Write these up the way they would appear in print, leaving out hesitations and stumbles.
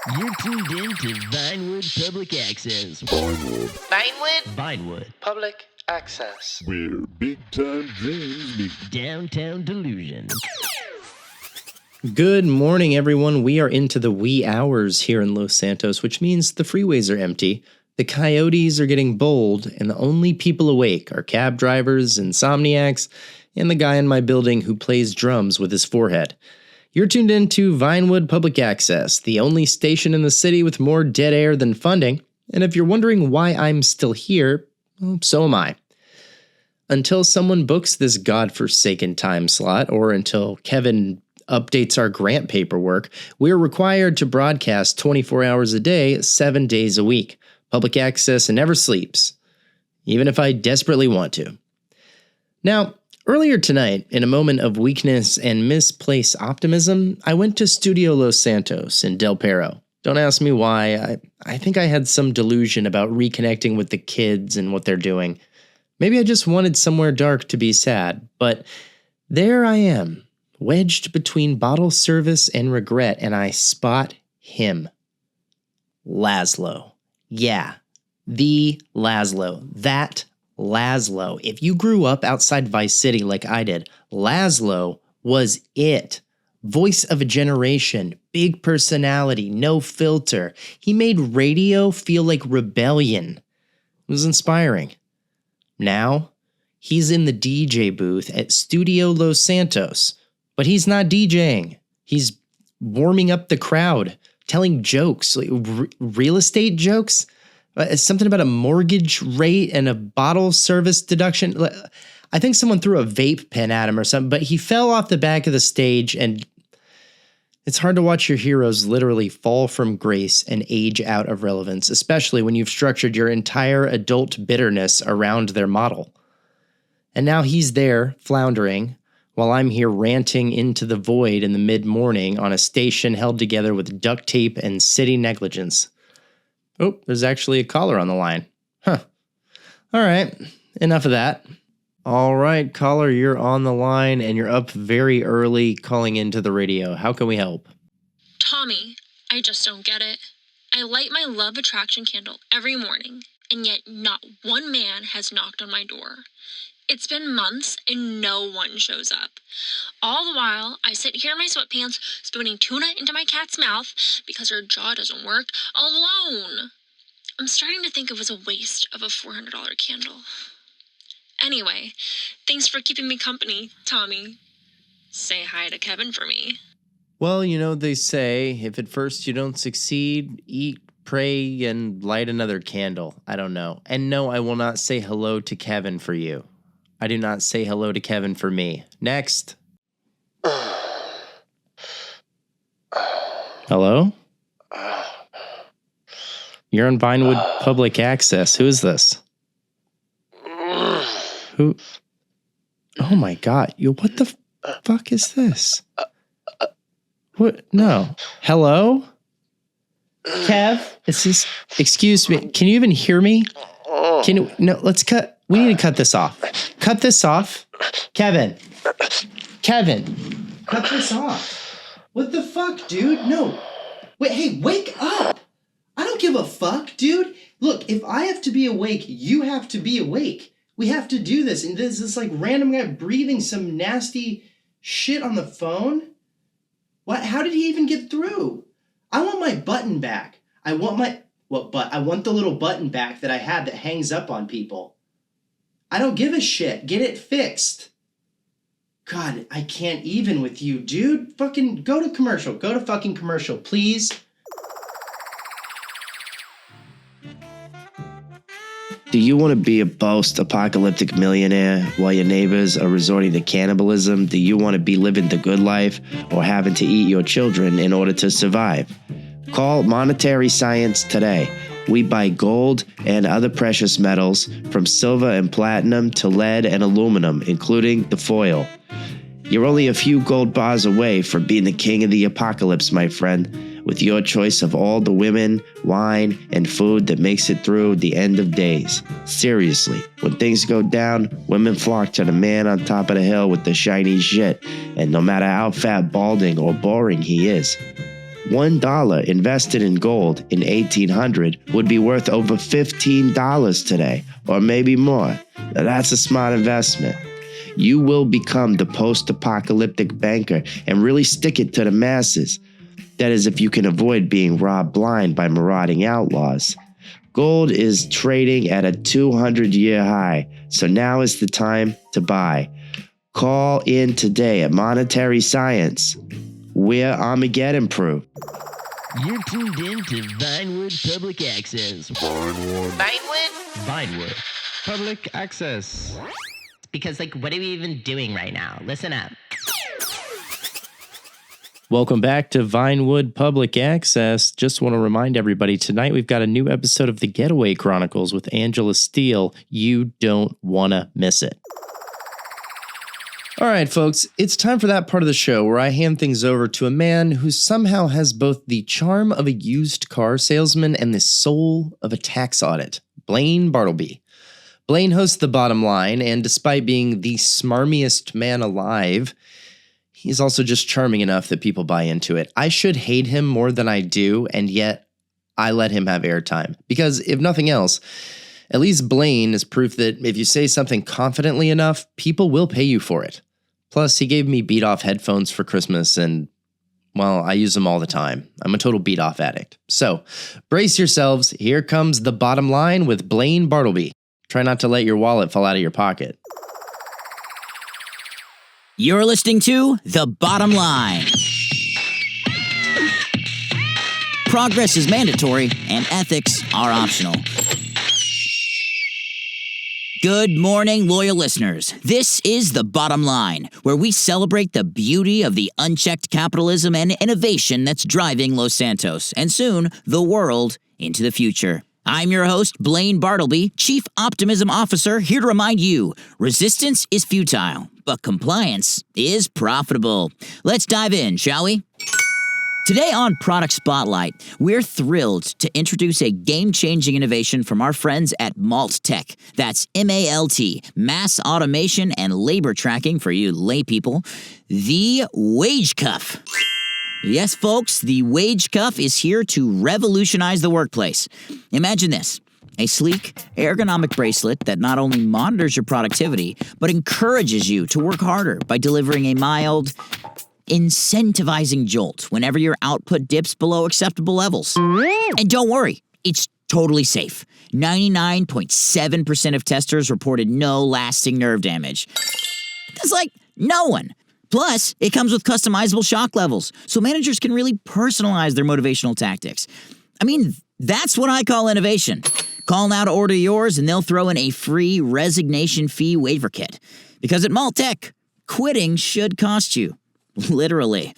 You're tuned in to Vinewood Public Access. Vinewood Public Access. Where big-time dreams meet Downtown Delusion. Good morning, everyone. We are into the wee hours here in Los Santos, which means the freeways are empty, the coyotes are getting bold, and the only people awake are cab drivers, insomniacs, and the guy in my building who plays drums with his forehead. You're tuned in to Vinewood Public Access, the only station in the city with more dead air than funding, and if you're wondering why I'm still here, well, so am I. Until someone books this godforsaken time slot, or until Kevin updates our grant paperwork, we're required to broadcast 24 hours a day, 7 days a week. Public access never sleeps, even if I desperately want to. Now, earlier tonight, in a moment of weakness and misplaced optimism, I went to Studio Los Santos in Del Perro. Don't ask me why. I think I had some delusion about reconnecting with the kids and what they're doing. Maybe I just wanted somewhere dark to be sad, but there I am, wedged between bottle service and regret, and I spot him. Lazlow. Yeah, the Lazlow. That Lazlow. If you grew up outside Vice City like I did, Lazlow was it. Voice of a generation, big personality, no filter. He made radio feel like rebellion. It was inspiring. Now, he's in the DJ booth at Studio Los Santos, but he's not DJing. He's warming up the crowd, telling jokes, like real estate jokes. Something about a mortgage rate and a bottle service deduction. I think someone threw a vape pen at him or something, but he fell off the back of the stage, and it's hard to watch your heroes literally fall from grace and age out of relevance, especially when you've structured your entire adult bitterness around their model. And now he's there, floundering, while I'm here ranting into the void in the mid-morning on a station held together with duct tape and city negligence. Oh, there's actually a caller on the line. Huh. All right, enough of that. All right, caller, you're on the line and you're up very early calling into the radio. How can we help? Tommy, I just don't get it. I light my love attraction candle every morning, and yet not one man has knocked on my door. It's been months and no one shows up. All the while, I sit here in my sweatpants, spooning tuna into my cat's mouth because her jaw doesn't work, alone. I'm starting to think it was a waste of a $400 candle. Anyway, thanks for keeping me company, Tommy. Say hi to Kevin for me. Well, you know, they say, if at first you don't succeed, eat, pray, and light another candle. I don't know. And no, I will not say hello to Kevin for you. I do not say hello to Kevin for me. Next. Hello? You're on Vinewood Public Access. Who is this? Who? Oh my God. What the fuck is this? What? No. Hello? Kev? Is this? Excuse me. Can you even hear me? No, let's cut. We need to cut this off. Cut this off. Kevin. Cut this off. What the fuck, dude? No. Wait, hey, wake up. I don't give a fuck, dude. Look, if I have to be awake, you have to be awake. We have to do this. And there's this like random guy breathing some nasty shit on the phone. What? How did he even get through? I want my button back. I want the little button back that I had that hangs up on people. I don't give a shit. Get it fixed. God, I can't even with you, dude. Fucking go to commercial. Go to fucking commercial, please. Do you want to be a post-apocalyptic millionaire while your neighbors are resorting to cannibalism? Do you want to be living the good life or having to eat your children in order to survive? Call Monetary Science today. We buy gold and other precious metals, from silver and platinum to lead and aluminum, including the foil. You're only a few gold bars away from being the king of the apocalypse, my friend, with your choice of all the women, wine, and food that makes it through the end of days. Seriously, when things go down, women flock to the man on top of the hill with the shiny shit, and no matter how fat, balding, or boring he is. $1 invested in gold in 1800 would be worth over $15 today, or maybe more. Now, that's a smart investment. You will become the post-apocalyptic banker and really stick it to the masses. That is, if you can avoid being robbed blind by marauding outlaws. Gold is trading at a 200-year high, so now is the time to buy. Call in today at Monetary Science. We're Armageddon proof. You're tuned in to Vinewood Public Access. Vinewood Public Access. Because, what are we even doing right now? Listen up. Welcome back to Vinewood Public Access. Just want to remind everybody, tonight we've got a new episode of The Getaway Chronicles with Angela Steele. You don't want to miss it. All right, folks, it's time for that part of the show where I hand things over to a man who somehow has both the charm of a used car salesman and the soul of a tax audit, Blaine Bartleby. Blaine hosts The Bottom Line, and despite being the smarmiest man alive, he's also just charming enough that people buy into it. I should hate him more than I do, and yet I let him have airtime. Because if nothing else, at least Blaine is proof that if you say something confidently enough, people will pay you for it. Plus, he gave me beat-off headphones for Christmas, and, well, I use them all the time. I'm a total beat-off addict. So, brace yourselves. Here comes The Bottom Line with Blaine Bartleby. Try not to let your wallet fall out of your pocket. You're listening to The Bottom Line. Progress is mandatory, and ethics are optional. Good morning, loyal listeners. This is The Bottom Line, where we celebrate the beauty of the unchecked capitalism and innovation that's driving Los Santos, and soon, the world, into the future. I'm your host, Blaine Bartleby, Chief Optimism Officer, here to remind you, resistance is futile, but compliance is profitable. Let's dive in, shall we? Today on Product Spotlight, we're thrilled to introduce a game-changing innovation from our friends at Malt Tech. That's MALT, Mass Automation and Labor Tracking for you lay people. The Wage Cuff. Yes, folks, the Wage Cuff is here to revolutionize the workplace. Imagine this. A sleek, ergonomic bracelet that not only monitors your productivity, but encourages you to work harder by delivering a mild, incentivizing jolt whenever your output dips below acceptable levels. And don't worry, it's totally safe. 99.7% of testers reported no lasting nerve damage. That's no one. Plus, it comes with customizable shock levels, so managers can really personalize their motivational tactics. I mean, that's what I call innovation. Call now to order yours, and they'll throw in a free resignation fee waiver kit. Because at Malt Tech, quitting should cost you. Literally.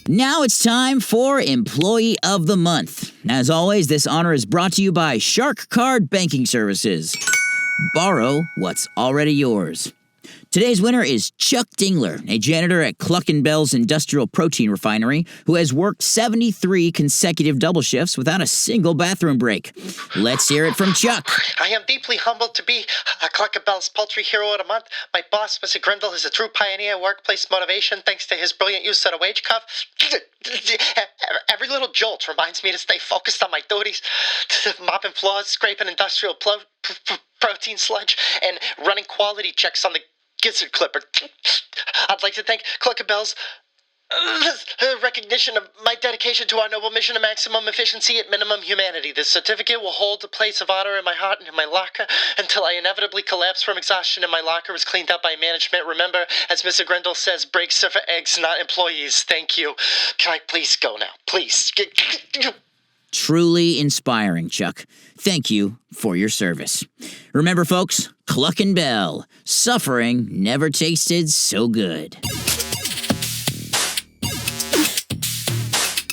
Now it's time for Employee of the Month. As always, this honor is brought to you by Shark Card Banking Services. Borrow what's already yours. Today's winner is Chuck Dingler, a janitor at Cluck & Bell's Industrial Protein Refinery, who has worked 73 consecutive double shifts without a single bathroom break. Let's hear it from Chuck. I am deeply humbled to be a Cluck & Bell's Poultry Hero of the Month. My boss, Mr. Grindle, is a true pioneer of workplace motivation thanks to his brilliant use of the wage cuff. Every little jolt reminds me to stay focused on my duties, mopping floors, scraping industrial protein sludge, and running quality checks on the gizzard clipper. I'd like to thank Cluck & Bell's recognition of my dedication to our noble mission of maximum efficiency at minimum humanity. This certificate will hold a place of honor in my heart and in my locker until I inevitably collapse from exhaustion and my locker is cleaned up by management. Remember, as Mr. Grindle says, breaks are for eggs, not employees. Thank you. Can I please go now? Please. Truly inspiring, Chuck. Thank you for your service. Remember, folks, Cluck & Bell. Suffering never tasted so good.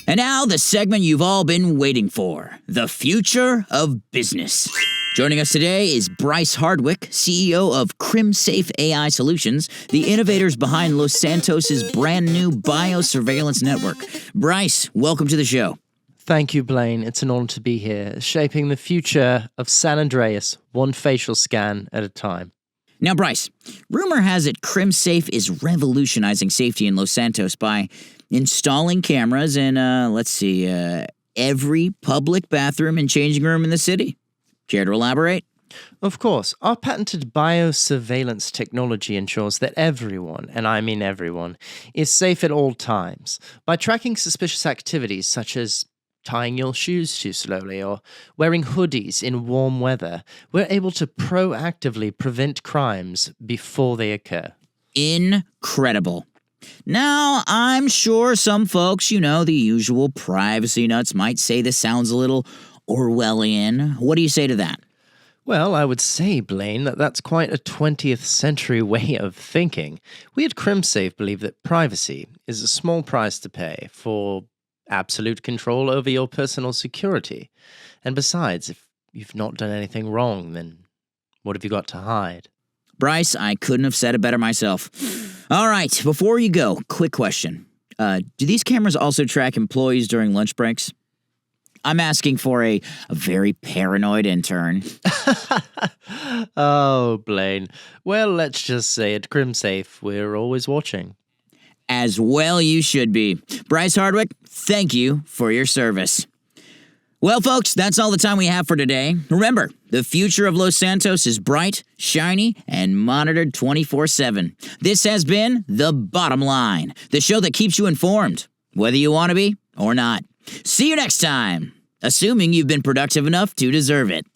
And now, the segment you've all been waiting for, the future of business. Joining us today is Bryce Hardwick, CEO of CrimSafe AI Solutions, the innovators behind Los Santos' brand new biosurveillance network. Bryce, welcome to the show. Thank you, Blaine. It's an honor to be here, shaping the future of San Andreas, one facial scan at a time. Now, Bryce, rumor has it CrimSafe is revolutionizing safety in Los Santos by installing cameras in, every public bathroom and changing room in the city. Care to elaborate? Of course, our patented biosurveillance technology ensures that everyone, and I mean everyone, is safe at all times by tracking suspicious activities such as tying your shoes too slowly or wearing hoodies in warm weather. We're able to proactively prevent crimes before they occur. Incredible. Now, I'm sure some folks, the usual privacy nuts might say this sounds a little Orwellian. What do you say to that? Well, I would say, Blaine, that's quite a 20th century way of thinking. We at CrimSafe believe that privacy is a small price to pay for absolute control over your personal security. And besides, if you've not done anything wrong, then what have you got to hide? Bryce, I couldn't have said it better myself. All right, before you go, quick question. Do these cameras also track employees during lunch breaks? I'm asking for a very paranoid intern. Oh, Blaine. Well, let's just say at CrimSafe, we're always watching. As well you should be. Bryce Hardwick, thank you for your service. Well, folks, that's all the time we have for today. Remember, the future of Los Santos is bright, shiny, and monitored 24/7. This has been The Bottom Line, the show that keeps you informed, whether you want to be or not. See you next time, assuming you've been productive enough to deserve it.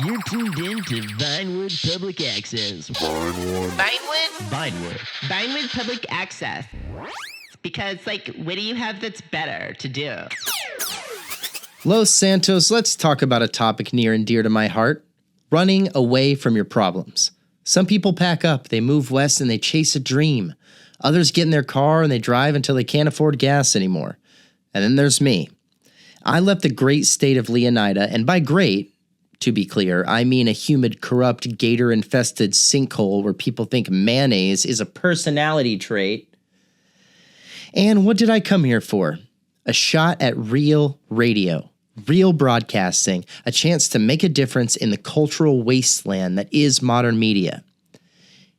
You're tuned in to Vinewood Public Access. Vinewood Public Access. Because, what do you have that's better to do? Los Santos, let's talk about a topic near and dear to my heart. Running away from your problems. Some people pack up, they move west, and they chase a dream. Others get in their car and they drive until they can't afford gas anymore. And then there's me. I left the great state of Leonida, and by great, to be clear, I mean a humid, corrupt, gator-infested sinkhole where people think mayonnaise is a personality trait. And what did I come here for? A shot at real radio, real broadcasting, a chance to make a difference in the cultural wasteland that is modern media.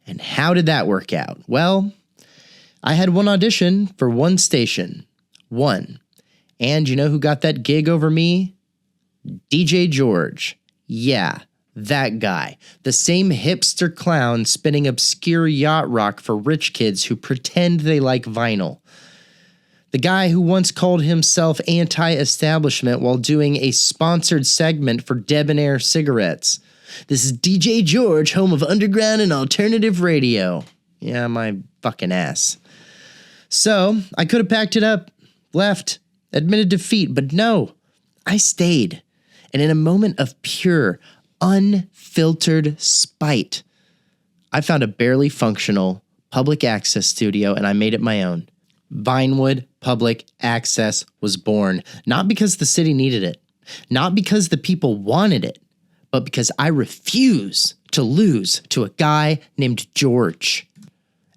And how did that work out? Well, I had one audition for one station. One. And you know who got that gig over me? DJ George. Yeah, that guy. The same hipster clown spinning obscure yacht rock for rich kids who pretend they like vinyl. The guy who once called himself anti-establishment while doing a sponsored segment for Debonair cigarettes. This is DJ George, home of underground and alternative radio. Yeah, my fucking ass. So, I could have packed it up, left, admitted defeat, but no, I stayed. And in a moment of pure, unfiltered spite, I found a barely functional public access studio and I made it my own. Vinewood Public Access was born, not because the city needed it, not because the people wanted it, but because I refuse to lose to a guy named George.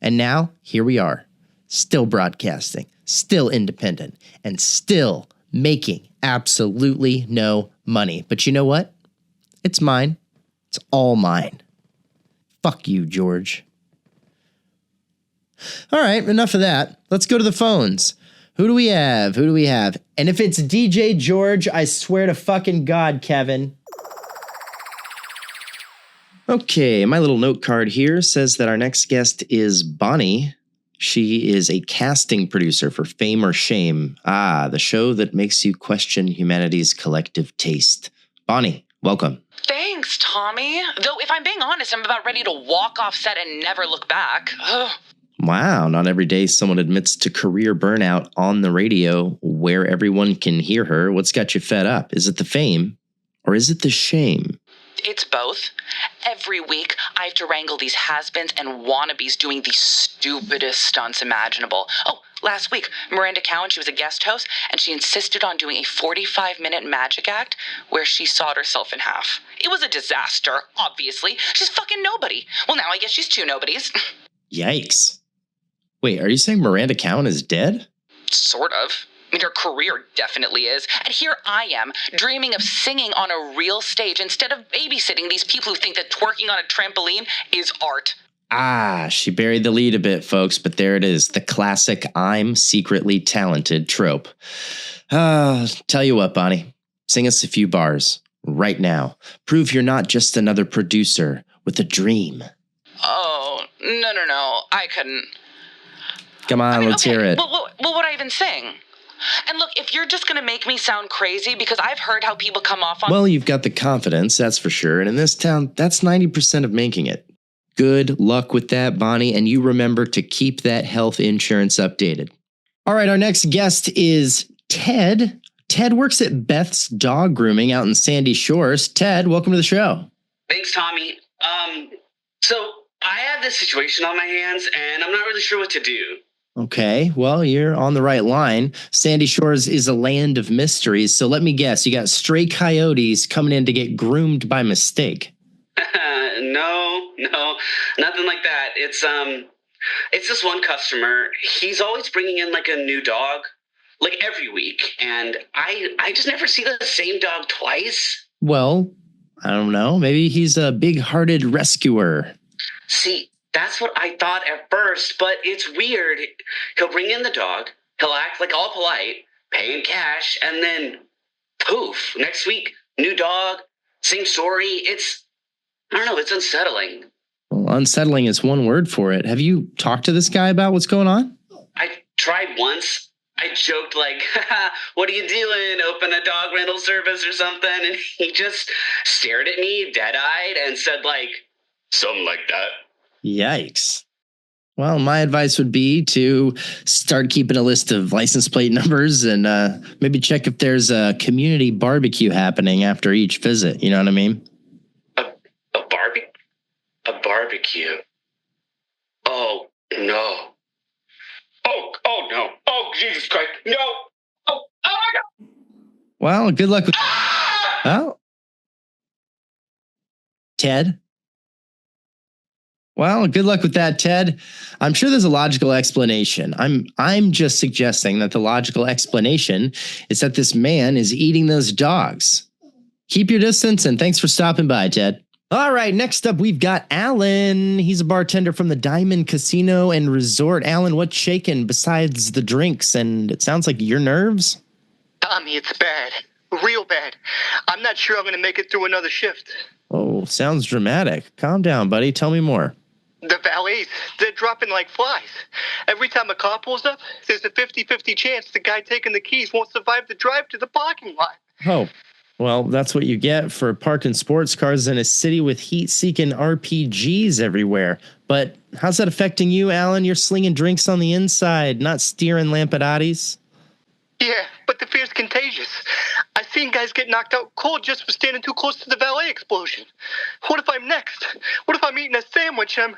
And now, here we are, still broadcasting, still independent, and still making absolutely no money. But you know what? It's mine. It's all mine. Fuck you, George. All right, enough of that. Let's go to the phones. Who do we have? And if it's DJ George, I swear to fucking God, Kevin. Okay, my little note card here says that our next guest is Bonnie. She is a casting producer for Fame or Shame. The show that makes you question humanity's collective taste. Bonnie, welcome. Thanks, Tommy. Though, if I'm being honest, I'm about ready to walk off set and never look back. Ugh. Wow, not every day someone admits to career burnout on the radio where everyone can hear her. What's got you fed up? Is it the fame or is it the shame? It's both. Every week, I have to wrangle these has-beens and wannabes doing the stupidest stunts imaginable. Oh, last week, Miranda Cowan, she was a guest host, and she insisted on doing a 45-minute magic act where she sawed herself in half. It was a disaster, obviously. She's fucking nobody. Well, now I guess she's two nobodies. Yikes. Wait, are you saying Miranda Cowan is dead? Sort of. I mean, her career definitely is. And here I am, dreaming of singing on a real stage instead of babysitting these people who think that twerking on a trampoline is art. Ah, she buried the lead a bit, folks, but there it is. The classic I'm secretly talented trope. Tell you what, Bonnie, sing us a few bars right now. Prove you're not just another producer with a dream. Oh, no. I couldn't. Come on, let's hear it. Well, what would I even sing? And look, if you're just going to make me sound crazy, because I've heard how people come off on... Well, you've got the confidence, that's for sure. And in this town, that's 90% of making it. Good luck with that, Bonnie. And you remember to keep that health insurance updated. All right, our next guest is Ted. Ted works at Beth's Dog Grooming out in Sandy Shores. Ted, welcome to the show. Thanks, Tommy. So I have this situation on my hands, and I'm not really sure what to do. Okay, well, you're on the right line. Sandy Shores is a land of mysteries, so let me guess, you got stray coyotes coming in to get groomed by mistake. No, nothing like that. It's this one customer. He's always bringing in like a new dog, like every week, and I just never see the same dog twice. Well, I don't know. Maybe he's a big-hearted rescuer. See, that's what I thought at first, but it's weird. He'll bring in the dog, he'll act like all polite, pay in cash, and then poof, next week, new dog, same story. I don't know, it's unsettling. Well, unsettling is one word for it. Have you talked to this guy about what's going on? I tried once. I joked like, haha, what are you doing? Open a dog rental service or something? And he just stared at me dead-eyed and said like, something like that. Yikes. Well, my advice would be to start keeping a list of license plate numbers and maybe check if there's a community barbecue happening after each visit. You know what I mean? A barbecue? Oh, no. Oh, no. Oh, Jesus Christ. No. Oh my God. Well, good luck with... Oh. Ted? Well, good luck with that, Ted. I'm sure there's a logical explanation. I'm just suggesting that the logical explanation is that this man is eating those dogs. Keep your distance, and thanks for stopping by, Ted. All right, next up, we've got Alan. He's a bartender from the Diamond Casino and Resort. Alan, what's shaking besides the drinks? And it sounds like your nerves? Tommy, it's bad. Real bad. I'm not sure I'm going to make it through another shift. Oh, sounds dramatic. Calm down, buddy. Tell me more. The valets, they're dropping like flies. Every time a car pulls up, there's a 50-50 chance the guy taking the keys won't survive the drive to the parking lot. Oh, well, that's what you get for parking sports cars in a city with heat-seeking RPGs everywhere. But how's that affecting you, Alan? You're slinging drinks on the inside, not steering Lampadottis. Yeah, but the fear's contagious. I've seen guys get knocked out cold just for standing too close to the valet explosion. What if I'm next? What if I'm eating a sandwich? I'm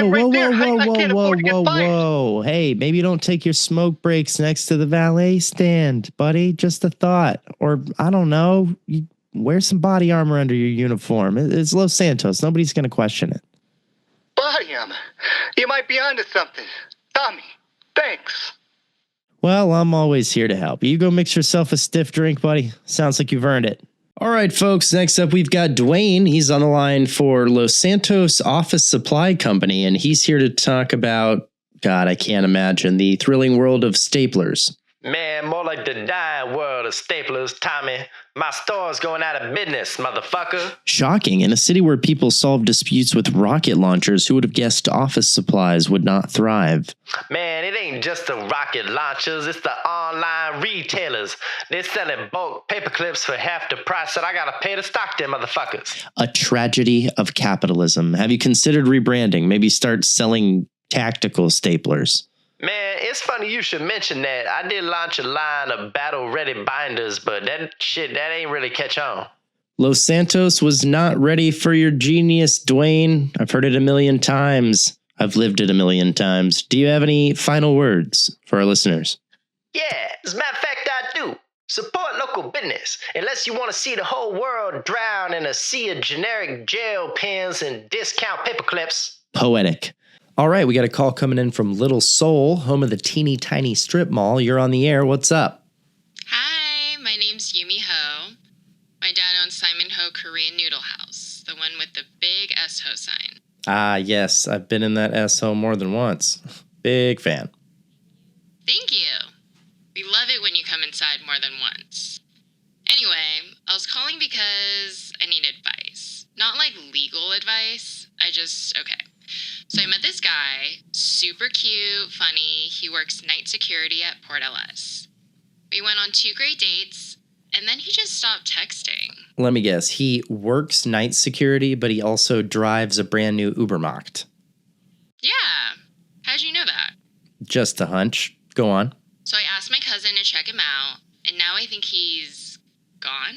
right there. I can't afford to get fired. Whoa. Hey, maybe you don't take your smoke breaks next to the valet stand, buddy. Just a thought. Or, I don't know, you wear some body armor under your uniform. It's Los Santos. Nobody's going to question it. Body armor? You might be onto something. Tommy, thanks. Well, I'm always here to help. You go mix yourself a stiff drink, buddy. Sounds like you've earned it. All right, folks. Next up, we've got Dwayne. He's on the line for Los Santos Office Supply Company, and he's here to talk about, God, I can't imagine, the thrilling world of staplers. Man, more like the dying world of staplers, Tommy. My store's going out of business, motherfucker. Shocking. In a city where people solve disputes with rocket launchers, who would have guessed office supplies would not thrive? Man, it ain't just the rocket launchers, it's the online retailers. They're selling bulk paper clips for half the price that I gotta pay to stock them motherfuckers. A tragedy of capitalism. Have you considered rebranding? Maybe start selling tactical staplers. Man, it's funny you should mention that. I did launch a line of battle-ready binders, but that ain't really catch on. Los Santos was not ready for your genius, Dwayne. I've heard it a million times. I've lived it a million times. Do you have any final words for our listeners? Yeah, as a matter of fact, I do. Support local business, unless you want to see the whole world drown in a sea of generic gel pens and discount paper clips. Poetic. All right, we got a call coming in from Little Seoul, home of the teeny tiny strip mall. You're on the air. What's up? Hi, my name's Yumi Ho. My dad owns Simon Ho Korean Noodle House, the one with the big S-Ho sign. Ah, yes, I've been in that S-Ho more than once. Big fan. Thank you. We love it when you come inside more than once. Anyway, I was calling because I need advice. Not like legal advice. Okay. So I met this guy, super cute, funny. He works night security at Port LS. We went on 2 great dates, and then he just stopped texting. Let me guess, he works night security, but he also drives a brand new Ubermacht. Yeah. How'd you know that? Just a hunch. Go on. So I asked my cousin to check him out, and now I think he's gone?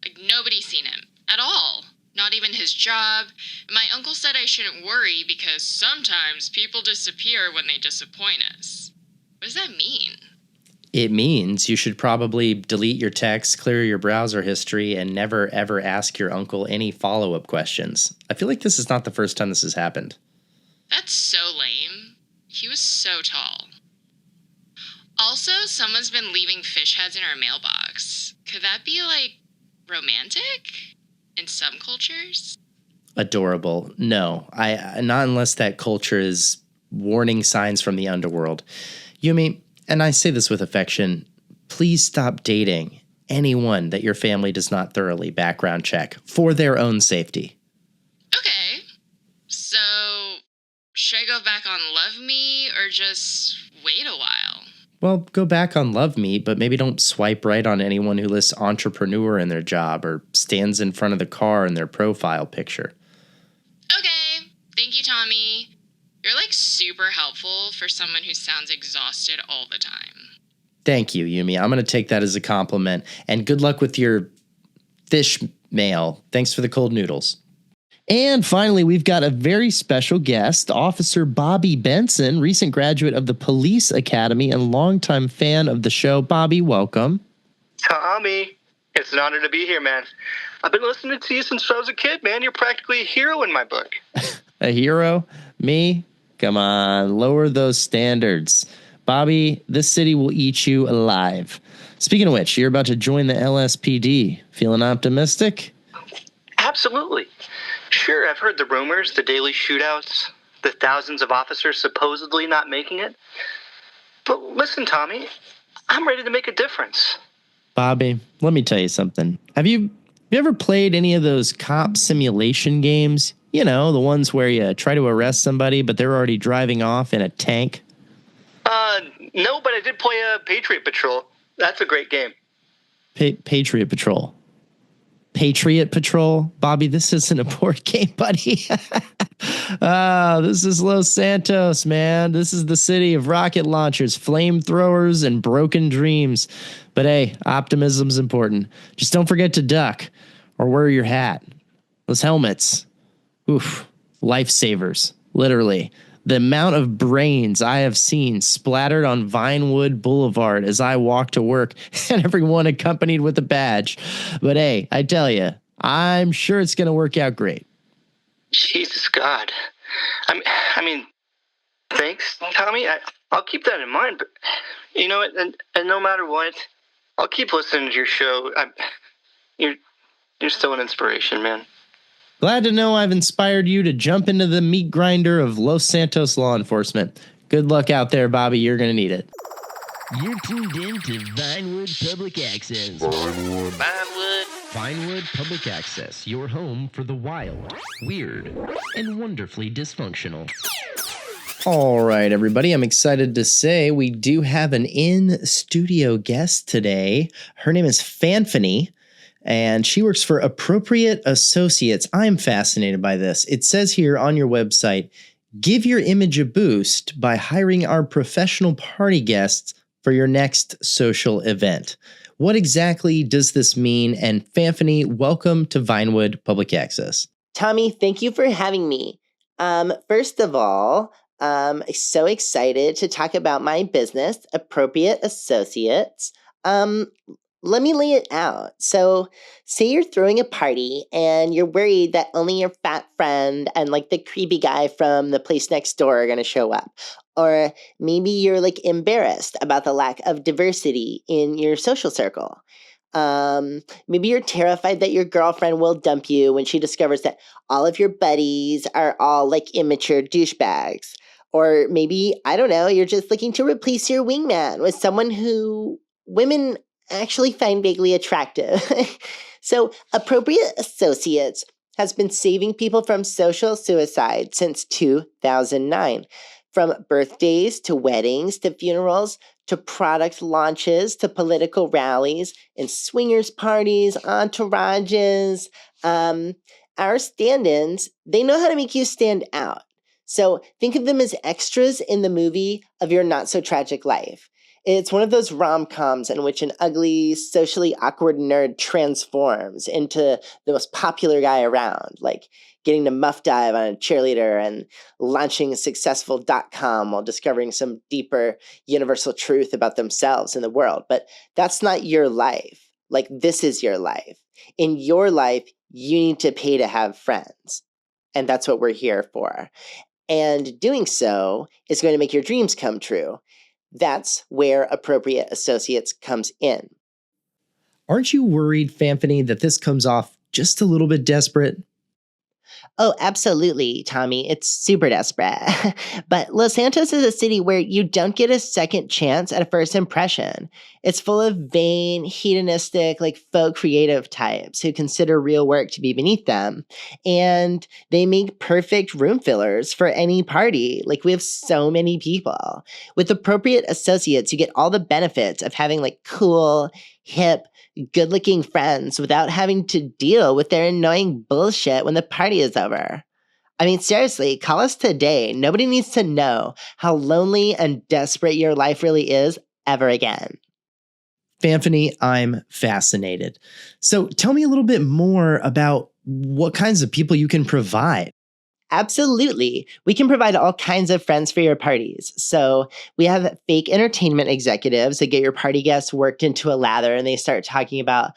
Like, nobody's seen him. At all. Not even his job. My uncle said I shouldn't worry because sometimes people disappear when they disappoint us. What does that mean? It means you should probably delete your texts, clear your browser history, and never ever ask your uncle any follow-up questions. I feel like this is not the first time this has happened. That's so lame. He was so tall. Also, someone's been leaving fish heads in our mailbox. Could that be, like, romantic? In some cultures? Adorable. No, not unless that culture is warning signs from the underworld. Yumi, and I say this with affection, please stop dating anyone that your family does not thoroughly background check for their own safety. Okay. So, should I go back on Love Me or just wait a while? Well, go back on Love Me, but maybe don't swipe right on anyone who lists entrepreneur in their job or stands in front of the car in their profile picture. Okay. Thank you, Tommy. You're like super helpful for someone who sounds exhausted all the time. Thank you, Yumi. I'm going to take that as a compliment. And good luck with your fish mail. Thanks for the cold noodles. And finally, we've got a very special guest, Officer Bobby Benson, recent graduate of the Police Academy and longtime fan of the show. Bobby, welcome. Tommy, it's an honor to be here, man. I've been listening to you since I was a kid, man. You're practically a hero in my book. A hero? Me? Come on, lower those standards. Bobby, this city will eat you alive. Speaking of which, you're about to join the LSPD. Feeling optimistic? Absolutely. Sure, I've heard the rumors, the daily shootouts, the thousands of officers supposedly not making it. But listen, Tommy, I'm ready to make a difference. Bobby, let me tell you something. Have you ever played any of those cop simulation games? You know, the ones where you try to arrest somebody, but they're already driving off in a tank? No, but I did play Patriot Patrol. That's a great game. Patriot Patrol. Patriot Patrol? Bobby, this isn't a board game, buddy. This is Los Santos, man. This is the city of rocket launchers, flamethrowers, and broken dreams. But hey, optimism's important. Just don't forget to duck or wear your hat. Those helmets. Oof. Lifesavers. Literally. The amount of brains I have seen splattered on Vinewood Boulevard as I walk to work, and everyone accompanied with a badge. But hey, I tell you, I'm sure it's going to work out great. Jesus God. I mean, thanks, Tommy. I'll keep that in mind. But you know what? And no matter what, I'll keep listening to your show. You're still an inspiration, man. Glad to know I've inspired you to jump into the meat grinder of Los Santos law enforcement. Good luck out there, Bobby. You're going to need it. You're tuned in to Vinewood Public Access. Vinewood Public Access, your home for the wild, weird, and wonderfully dysfunctional. All right, everybody. I'm excited to say we do have an in-studio guest today. Her name is Fanfany, and she works for Appropriate Associates. I'm fascinated by this. It says here on your website, give your image a boost by hiring our professional party guests for your next social event. What exactly does this mean? And Fanfany, welcome to Vinewood Public Access. Tommy, thank you for having me. First of all, so excited to talk about my business, Appropriate Associates. Let me lay it out. So, say you're throwing a party and you're worried that only your fat friend and like the creepy guy from the place next door are going to show up. Or maybe you're like embarrassed about the lack of diversity in your social circle. Maybe you're terrified that your girlfriend will dump you when she discovers that all of your buddies are all like immature douchebags. Or maybe, I don't know, you're just looking to replace your wingman with someone who women actually find vaguely attractive. So, Appropriate Associates has been saving people from social suicide since 2009. From birthdays to weddings to funerals to product launches to political rallies and swingers parties, entourages. Our stand-ins, they know how to make you stand out. So think of them as extras in the movie of your not-so-tragic life. It's one of those rom-coms in which an ugly, socially awkward nerd transforms into the most popular guy around, like getting to muff dive on a cheerleader and launching a successful .com while discovering some deeper universal truth about themselves and the world. But that's not your life. Like, this is your life. In your life, you need to pay to have friends. And that's what we're here for. And doing so is going to make your dreams come true. That's where Appropriate Associates comes in. Aren't you worried, Fanfany, that this comes off just a little bit desperate? Oh, absolutely, Tommy. It's super desperate. But Los Santos is a city where you don't get a second chance at a first impression. It's full of vain, hedonistic, like faux creative types who consider real work to be beneath them. And they make perfect room fillers for any party. Like, we have so many people. With Appropriate Associates, you get all the benefits of having like cool, hip, good-looking friends without having to deal with their annoying bullshit when the party is over. I mean, seriously, call us today. Nobody needs to know how lonely and desperate your life really is ever again. Fanfany, I'm fascinated. So tell me a little bit more about what kinds of people you can provide. Absolutely. We can provide all kinds of friends for your parties. So we have fake entertainment executives that get your party guests worked into a lather and they start talking about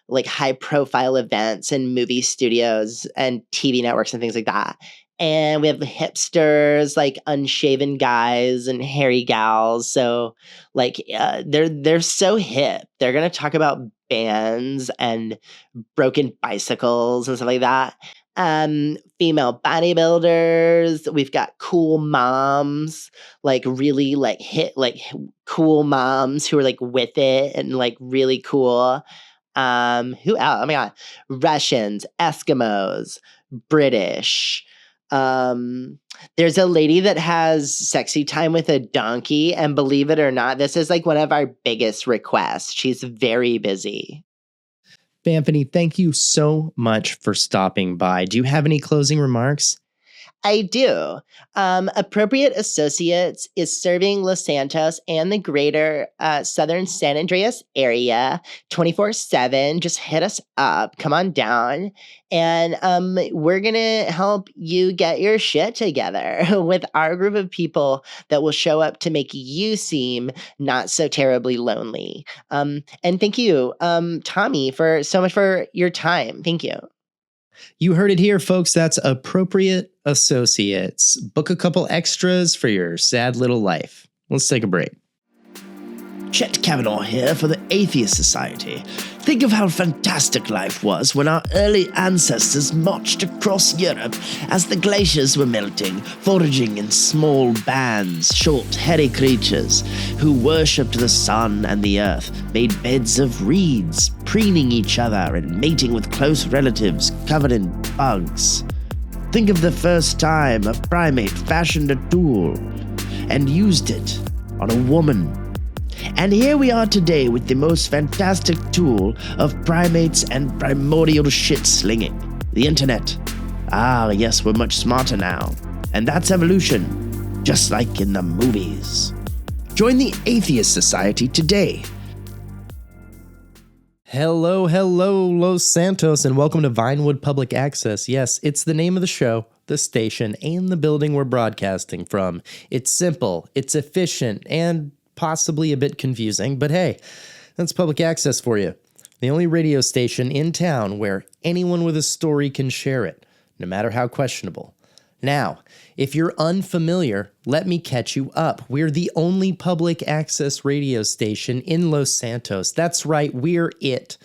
like high profile events and movie studios and TV networks and things like that. And we have hipsters, like unshaven guys and hairy gals. So like they're so hip. They're going to talk about bands and broken bicycles and stuff like that. Female bodybuilders. We've got cool moms, like really like cool moms who are like with it and like really cool. Who else? Oh my God. Russians, Eskimos, British. There's a lady that has sexy time with a donkey, and believe it or not, this is like one of our biggest requests. She's very busy. Fanfany, thank you so much for stopping by. Do you have any closing remarks? I do. Appropriate Associates is serving Los Santos and the greater southern San Andreas area 24/7. Just hit us up. Come on down. And we're going to help you get your shit together with our group of people that will show up to make you seem not so terribly lonely. And thank you, Tommy, for so much for your time. Thank you. You heard it here, folks. That's Appropriate Associates. Book a couple extras for your sad little life. Let's take a break. Chet Kavanaugh here for the Atheist Society. Think of how fantastic life was when our early ancestors marched across Europe as the glaciers were melting, foraging in small bands, short, hairy creatures who worshipped the sun and the earth, made beds of reeds, preening each other and mating with close relatives covered in bugs. Think of the first time a primate fashioned a tool and used it on a woman. And here we are today with the most fantastic tool of primates and primordial shit slinging, the internet. Ah, yes, we're much smarter now. And that's evolution, just like in the movies. Join the Atheist Society today. Hello, Los Santos, and welcome to Vinewood Public Access. Yes, it's the name of the show, the station, and the building we're broadcasting from. It's simple, it's efficient, and possibly a bit confusing, but hey, That's public access for you. The only radio station in town where anyone with a story can share it, no matter how questionable. Now, if you're unfamiliar, let me catch you up. We're the only public access radio station in Los Santos. That's right, we're it.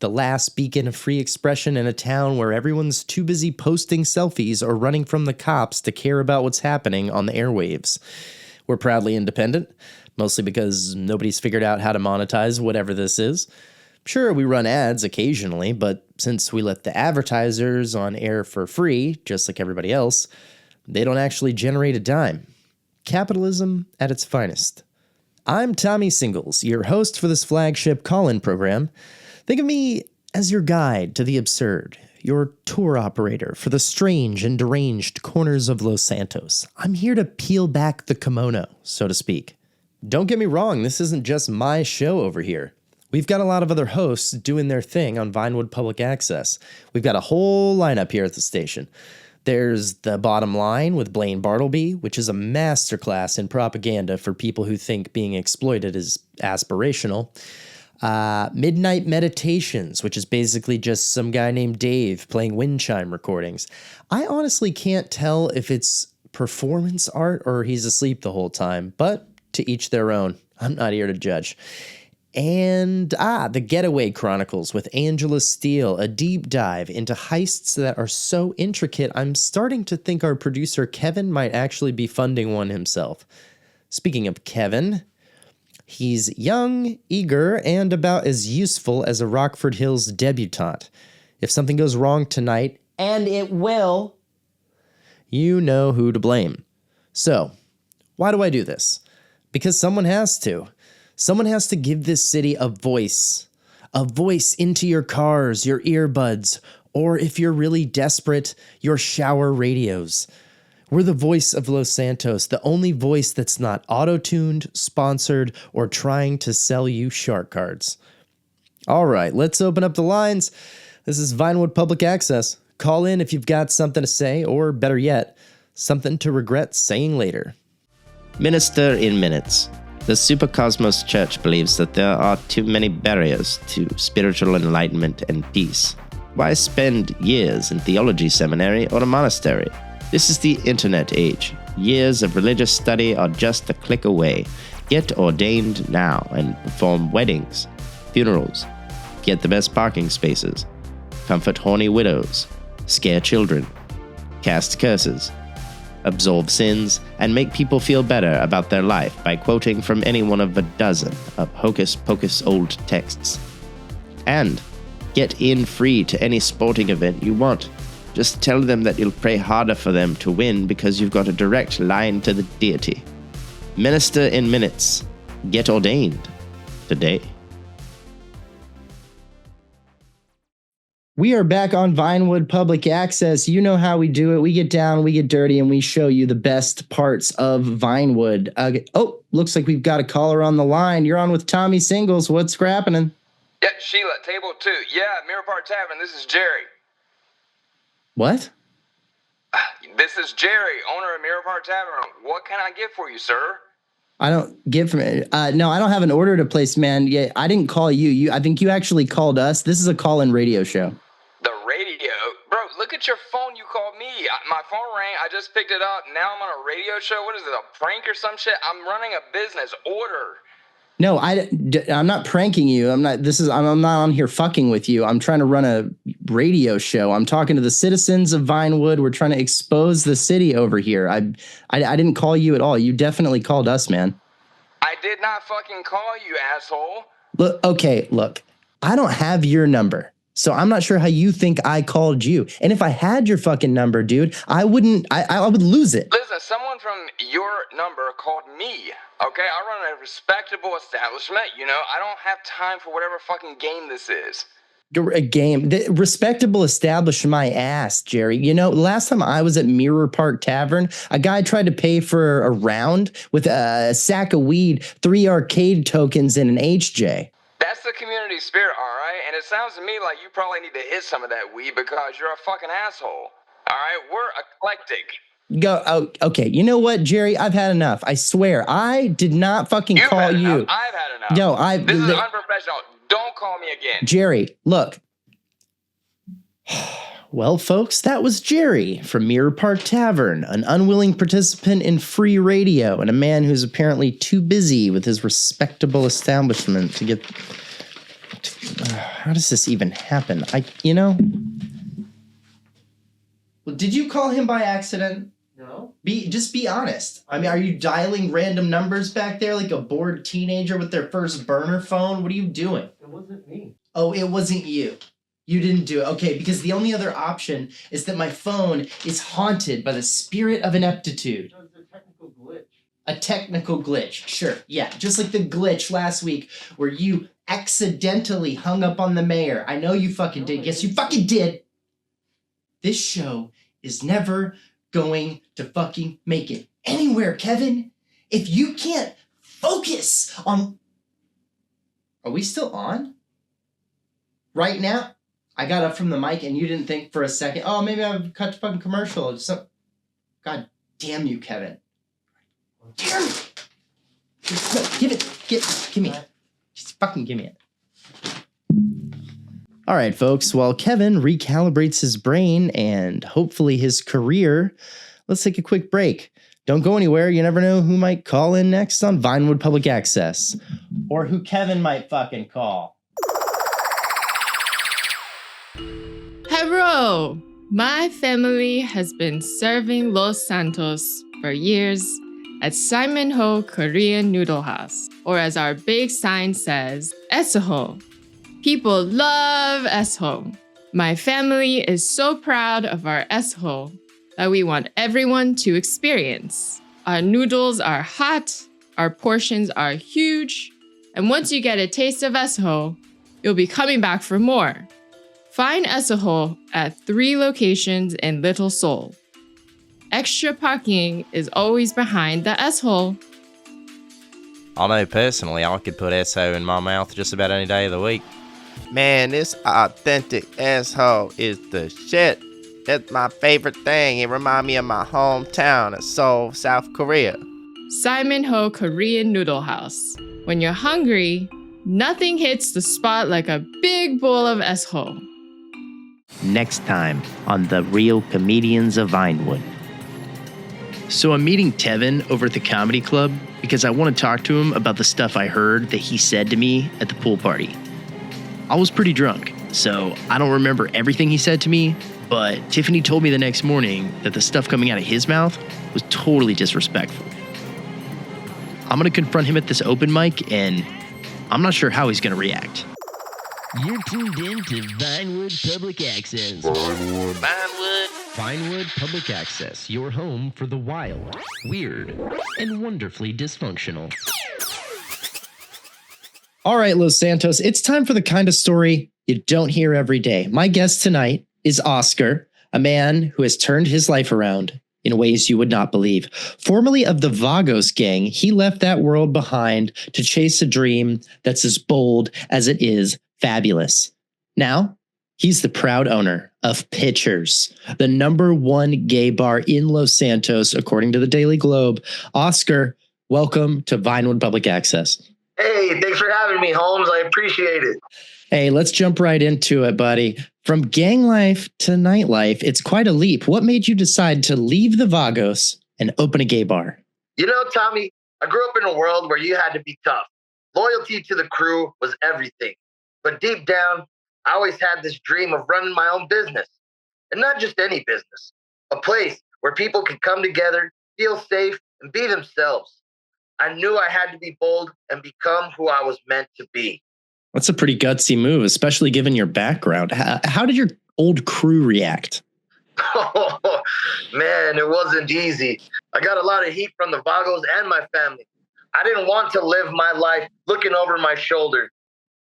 The last beacon of free expression in a town where everyone's too busy posting selfies or running from the cops to care about what's happening on the airwaves. We're proudly independent, mostly because nobody's figured out how to monetize whatever this is. Sure, we run ads occasionally, but since we let the advertisers on air for free, just like everybody else, they don't actually generate a dime. Capitalism at its finest. I'm Tommy Singles, your host for this flagship call-in program. Think of me as your guide to the absurd, your tour operator for the strange and deranged corners of Los Santos. I'm here to peel back the kimono, so to speak. Don't get me wrong, this isn't just my show over here. We've got a lot of other hosts doing their thing on Vinewood Public Access. We've got a whole lineup here at the station. There's The Bottom Line with Blaine Bartleby, which is a masterclass in propaganda for people who think being exploited is aspirational. Midnight Meditations, which is basically just some guy named Dave playing wind chime recordings. I honestly can't tell if it's performance art or he's asleep the whole time, but to each their own. I'm not here to judge. And, The Getaway Chronicles with Angela Steele, a deep dive into heists that are so intricate, I'm starting to think our producer Kevin might actually be funding one himself. Speaking of Kevin, he's young, eager, and about as useful as a Rockford Hills debutante. If something goes wrong tonight, and it will, you know who to blame. So, why do I do this? Because someone has to. Someone has to give this city a voice into your cars, your earbuds, or if you're really desperate, your shower radios. We're the voice of Los Santos, the only voice that's not auto-tuned, sponsored, or trying to sell you shark cards. All right, let's open up the lines. This is Vinewood Public Access. Call in if you've got something to say, or better yet, something to regret saying later. Minister in Minutes. The Supercosmos Church believes that there are too many barriers to spiritual enlightenment and peace. Why spend years in theology seminary or a monastery? This is the internet age. Years of religious study are just a click away. Get ordained now and perform weddings, funerals, get the best parking spaces, comfort horny widows, scare children, cast curses, absolve sins, and make people feel better about their life by quoting from any one of a dozen of hocus-pocus old texts. And get in free to any sporting event you want. Just tell them that you'll pray harder for them to win because you've got a direct line to the deity. Minister in Minutes. Get ordained today. We are back on Vinewood Public Access. You know how we do it. We get down, we get dirty, and we show you the best parts of Vinewood. Looks like we've got a caller on the line. You're on with Tommy Singles. What's scrapping? Yeah, Sheila, table 2. Yeah, Mirror Park Tavern. This is Jerry. What? This is Jerry, owner of Mirror Park Tavern. What can I get for you, sir? I don't get from it. No, I don't have an order to place, man. Yeah, I didn't call you. I think you actually called us. This is a call-in radio show. The radio? Bro, look at your phone. You called me. My phone rang. I just picked it up. Now I'm on a radio show. What is it, a prank or some shit? I'm running a business. Order. No, I'm not pranking you. I'm not on here fucking with you. I'm trying to run a radio show. I'm talking to the citizens of Vinewood. We're trying to expose the city over here. I didn't call you at all. You definitely called us, man. I did not fucking call you, asshole. Look, I don't have your number. So I'm not sure how you think I called you. And if I had your fucking number, dude, I would lose it. Listen, someone from your number called me, okay? I run a respectable establishment, you know? I don't have time for whatever fucking game this is. A game. Respectable establishment, my ass, Jerry. You know, last time I was at Mirror Park Tavern, a guy tried to pay for a round with a sack of weed, 3 arcade tokens, and an HJ. That's the community spirit, all right? And it sounds to me like you probably need to hit some of that weed because you're a fucking asshole. All right? We're eclectic. Go. Oh, okay. You know what, Jerry? I've had enough. I swear. I did not fucking call you. I've had enough. No, This is unprofessional. Don't call me again. Jerry, look. Well, folks, that was Jerry from Mirror Park Tavern, an unwilling participant in free radio and a man who's apparently too busy with his respectable establishment to get... how does this even happen? Well, did you call him by accident? No. Just be honest. I mean, are you dialing random numbers back there like a bored teenager with their first burner phone? What are you doing? It wasn't me. Oh, it wasn't you. You didn't do it. Okay, because the only other option is that my phone is haunted by the spirit of ineptitude. No, it's a technical glitch. A technical glitch. Sure. Yeah, just like the glitch last week where you accidentally hung up on the mayor. I know you fucking did. Yes, you fucking did. This show is never going to fucking make it anywhere, Kevin. If you can't focus on... Are we still on? Right now? I got up from the mic and you didn't think for a second, oh, maybe I've cut the fucking commercial. God damn you, Kevin. Damn you. Give me it. Just fucking give me it. All right, folks, while Kevin recalibrates his brain and hopefully his career, let's take a quick break. Don't go anywhere. You never know who might call in next on Vinewood Public Access. Or who Kevin might fucking call. Hello! My family has been serving Los Santos for years at Simon Ho Korean Noodle House, or as our big sign says, Eseho. People love Eseho. My family is so proud of our Eseho that we want everyone to experience. Our noodles are hot, our portions are huge, and once you get a taste of Eseho, you'll be coming back for more. Find Eseho at 3 locations in Little Seoul. Extra parking is always behind the S-hole. I know personally I could put Esso in my mouth just about any day of the week. Man, this authentic asshole is the shit. That's my favorite thing. It reminds me of my hometown of Seoul, South Korea. Simon Ho Korean Noodle House. When you're hungry, nothing hits the spot like a big bowl of S-hole. Next time on The Real Comedians of Vinewood. So I'm meeting Tevin over at the comedy club because I want to talk to him about the stuff I heard that he said to me at the pool party. I was pretty drunk, so I don't remember everything he said to me, but Tiffany told me the next morning that the stuff coming out of his mouth was totally disrespectful. I'm going to confront him at this open mic, and I'm not sure how he's going to react. You're tuned in to Vinewood Public Access. Vinewood Public Access, your home for the wild, weird, and wonderfully dysfunctional. All right, Los Santos, it's time for the kind of story you don't hear every day. My guest tonight is Oscar, a man who has turned his life around in ways you would not believe. Formerly of the Vagos gang, he left that world behind to chase a dream that's as bold as it is fabulous. Now, he's the proud owner of Pitchers, the #1 gay bar in Los Santos, according to the Daily Globe. Oscar, welcome to Vinewood Public Access. Hey, thanks for having me, Holmes. I appreciate it. Hey, let's jump right into it, buddy. From gang life to nightlife, it's quite a leap. What made you decide to leave the Vagos and open a gay bar? You know, Tommy, I grew up in a world where you had to be tough. Loyalty to the crew was everything. But deep down, I always had this dream of running my own business. And not just any business. A place where people could come together, feel safe, and be themselves. I knew I had to be bold and become who I was meant to be. That's a pretty gutsy move, especially given your background. How did your old crew react? Oh, man, it wasn't easy. I got a lot of heat from the Vagos and my family. I didn't want to live my life looking over my shoulder.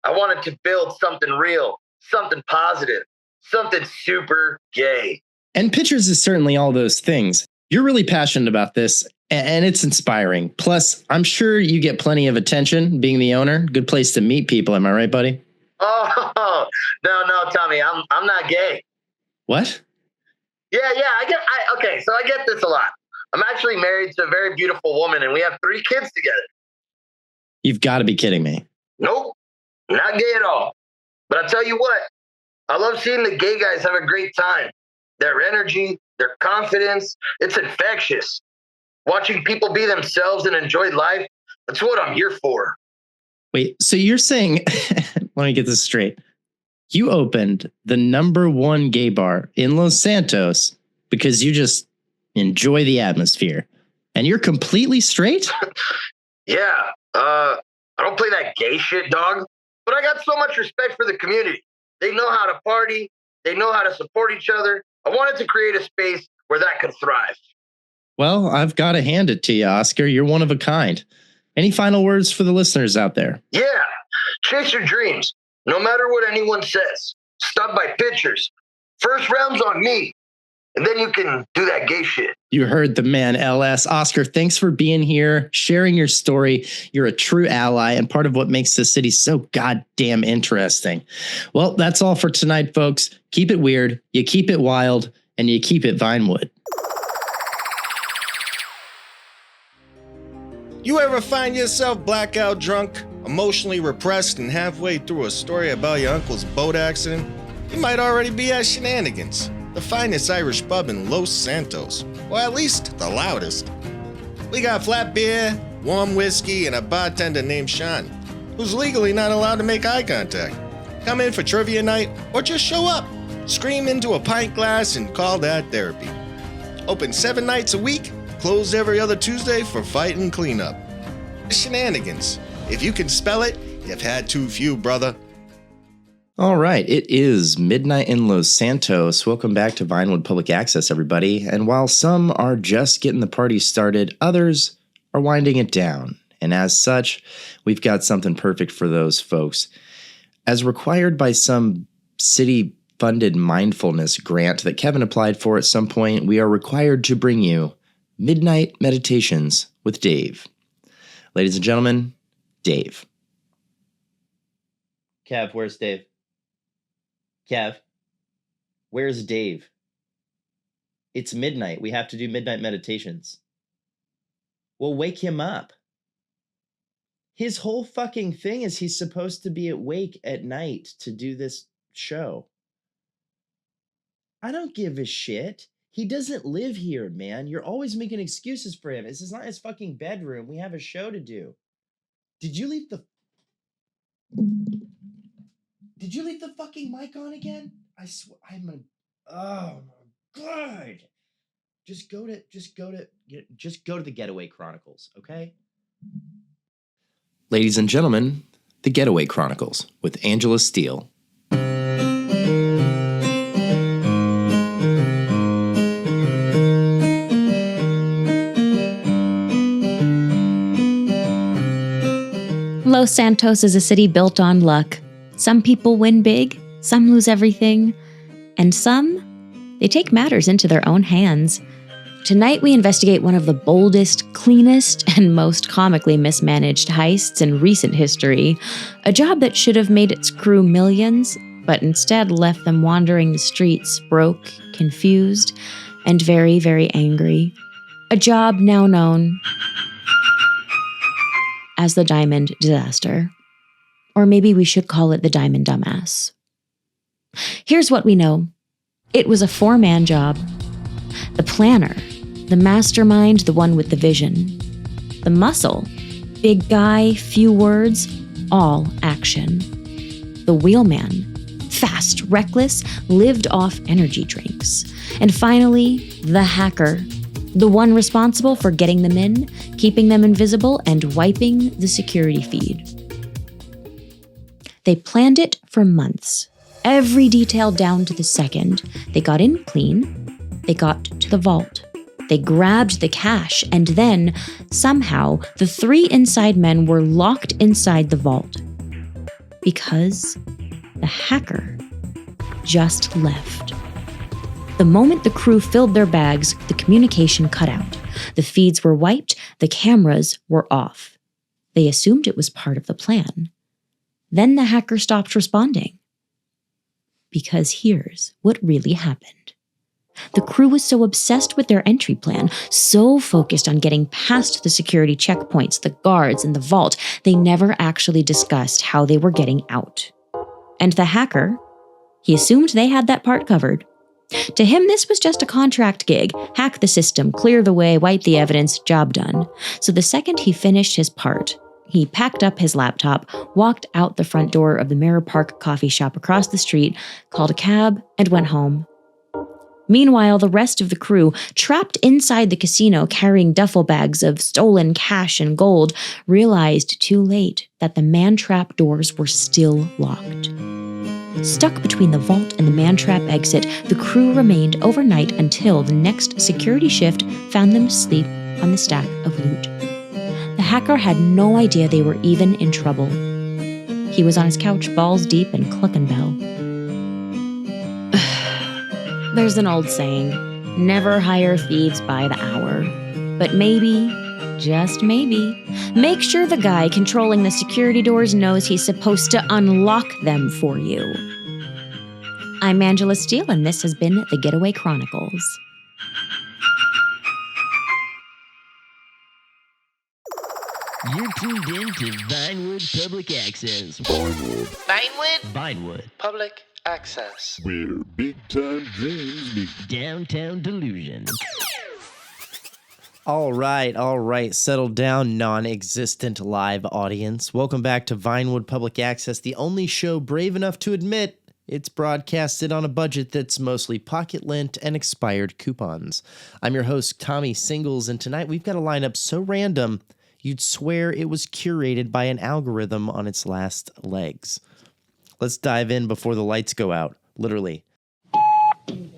I wanted to build something real, something positive, something super gay. And Pitchers is certainly all those things. You're really passionate about this, and it's inspiring. Plus, I'm sure you get plenty of attention being the owner. Good place to meet people. Am I right, buddy? Oh, no, Tommy, I'm not gay. What? Yeah, okay, so I get this a lot. I'm actually married to a very beautiful woman, and we have 3 kids together. You've got to be kidding me. Nope, not gay at all. But I'll tell you what, I love seeing the gay guys have a great time. Their energy, their confidence, it's infectious. Watching people be themselves and enjoy life, that's what I'm here for. Wait, so you're saying, let me get this straight. You opened the #1 gay bar in Los Santos because you just enjoy the atmosphere and you're completely straight? Yeah, I don't play that gay shit, dog. But I got so much respect for the community. They know how to party. They know how to support each other. I wanted to create a space where that could thrive. Well, I've got to hand it to you, Oscar. You're one of a kind. Any final words for the listeners out there? Yeah, chase your dreams. No matter what anyone says. Stop by pictures. First round's on me. And then you can do that gay shit. You heard the man, LS. Oscar, thanks for being here, sharing your story. You're a true ally and part of what makes this city so goddamn interesting. Well, that's all for tonight, folks. Keep it weird, you keep it wild, and you keep it Vinewood. You ever find yourself blackout drunk, emotionally repressed, and halfway through a story about your uncle's boat accident? You might already be at Shenanigans, the finest Irish pub in Los Santos, or at least the loudest. We got flat beer, warm whiskey, and a bartender named Sean, who's legally not allowed to make eye contact. Come in for trivia night, or just show up, scream into a pint glass, and call that therapy. Open 7 nights a week, closed every other Tuesday for fight and cleanup. Shenanigans. If you can spell it, you've had too few, brother. All right, it is midnight in Los Santos. Welcome back to Vinewood Public Access, everybody. And while some are just getting the party started, others are winding it down. And as such, we've got something perfect for those folks. As required by some city-funded mindfulness grant that Kevin applied for at some point, we are required to bring you Midnight Meditations with Dave. Ladies and gentlemen, Dave. Kev, where's Dave? Kev, where's Dave? It's midnight. We have to do midnight meditations. Well, wake him up. His whole fucking thing is he's supposed to be awake at night to do this show. I don't give a shit. He doesn't live here, man. You're always making excuses for him. This is not his fucking bedroom. We have a show to do. Did you leave the fucking mic on again? I swear, oh my God. Just go to the Getaway Chronicles, okay? Ladies and gentlemen, the Getaway Chronicles with Angela Steele. Los Santos is a city built on luck. Some people win big, some lose everything, and some, they take matters into their own hands. Tonight we investigate one of the boldest, cleanest, and most comically mismanaged heists in recent history. A job that should have made its crew millions, but instead left them wandering the streets, broke, confused, and very, very angry. A job now known as the Diamond Disaster. Or maybe we should call it the Diamond Dumbass. Here's what we know. It was a 4-man job. The planner, the mastermind, the one with the vision. The muscle, big guy, few words, all action. The wheelman, fast, reckless, lived off energy drinks. And finally, the hacker, the one responsible for getting them in, keeping them invisible, and wiping the security feed. They planned it for months. Every detail down to the second. They got in clean. They got to the vault. They grabbed the cash, and then, somehow, the 3 inside men were locked inside the vault. Because the hacker just left. The moment the crew filled their bags, the communication cut out. The feeds were wiped, the cameras were off. They assumed it was part of the plan. Then the hacker stopped responding. Because here's what really happened. The crew was so obsessed with their entry plan, so focused on getting past the security checkpoints, the guards, and the vault, they never actually discussed how they were getting out. And the hacker, he assumed they had that part covered. To him, this was just a contract gig. Hack the system, clear the way, wipe the evidence, job done. So the second he finished his part, he packed up his laptop, walked out the front door of the Mirror Park coffee shop across the street, called a cab, and went home. Meanwhile, the rest of the crew, trapped inside the casino carrying duffel bags of stolen cash and gold, realized too late that the man-trap doors were still locked. Stuck between the vault and the man-trap exit, the crew remained overnight until the next security shift found them asleep on the stack of loot. The hacker had no idea they were even in trouble. He was on his couch, balls deep in Cluckenbell. There's an old saying, never hire thieves by the hour. But maybe, just maybe, make sure the guy controlling the security doors knows he's supposed to unlock them for you. I'm Angela Steele, and this has been The Getaway Chronicles. You're tuned in to Vinewood Public Access. Vinewood Public Access. Where big-time dreams meet downtown delusion. All right. Settle down, non-existent live audience. Welcome back to Vinewood Public Access, the only show brave enough to admit it's broadcasted on a budget that's mostly pocket lint and expired coupons. I'm your host, Tommy Singles, and tonight we've got a lineup so random you'd swear it was curated by an algorithm on its last legs. Let's dive in before the lights go out, literally.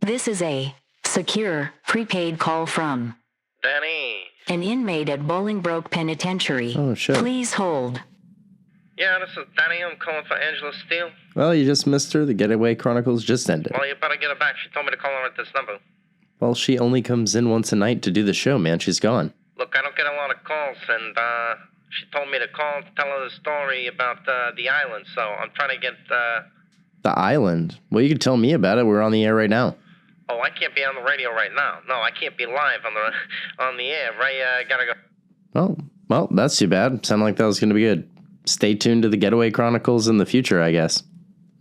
This is a secure prepaid call from Danny. an inmate at Bolingbroke Penitentiary. Oh, shit. Please hold. Yeah, this is Danny. I'm calling for Angela Steele. Well, you just missed her. The Getaway Chronicles just ended. Well, you better get her back. She told me to call her at this number. Well, she only comes in once a night to do the show, man. She's gone. Look, I don't get a lot of calls, and she told me to call to tell her the story about the island, so I'm trying to get... The island? Well, you could tell me about it. We're on the air right now. Oh, I can't be on the radio right now. No, I can't be live on the air. Right, gotta go. Oh, well, that's too bad. Sounded like that was going to be good. Stay tuned to the Getaway Chronicles in the future, I guess.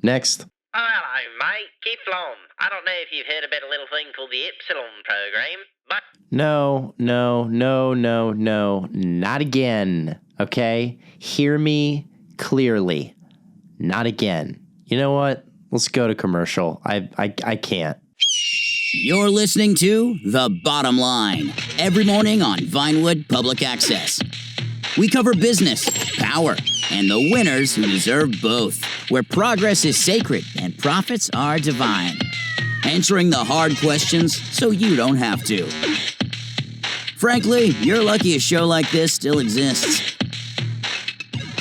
Next. Oh, hello, mate. Keep on. I don't know if you've heard about a little thing called the Epsilon program, but... No. Not again, okay? Hear me clearly. Not again. You know what? Let's go to commercial. I can't. You're listening to The Bottom Line, every morning on Vinewood Public Access. We cover business, power, and the winners who deserve both, where progress is sacred and profits are divine. Answering the hard questions so you don't have to. Frankly, you're lucky a show like this still exists.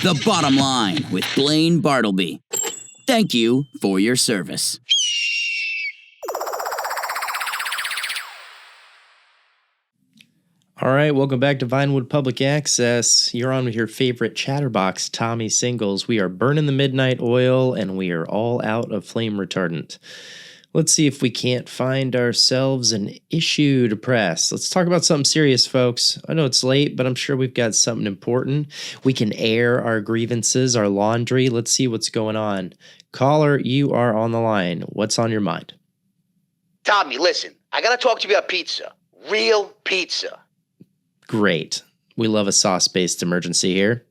The Bottom Line with Blaine Bartleby. Thank you for your service. All right, welcome back to Vinewood Public Access. You're on with your favorite Chatterbox, Tommy Singles. We are burning the midnight oil, and we are all out of flame retardant. Let's see if we can't find ourselves an issue to press. Let's talk about something serious, folks. I know it's late, but I'm sure we've got something important. We can air our grievances, our laundry. Let's see what's going on. Caller, you are on the line. What's on your mind? Tommy, listen. I gotta talk to you about pizza. Real pizza. Great. We love a sauce-based emergency here.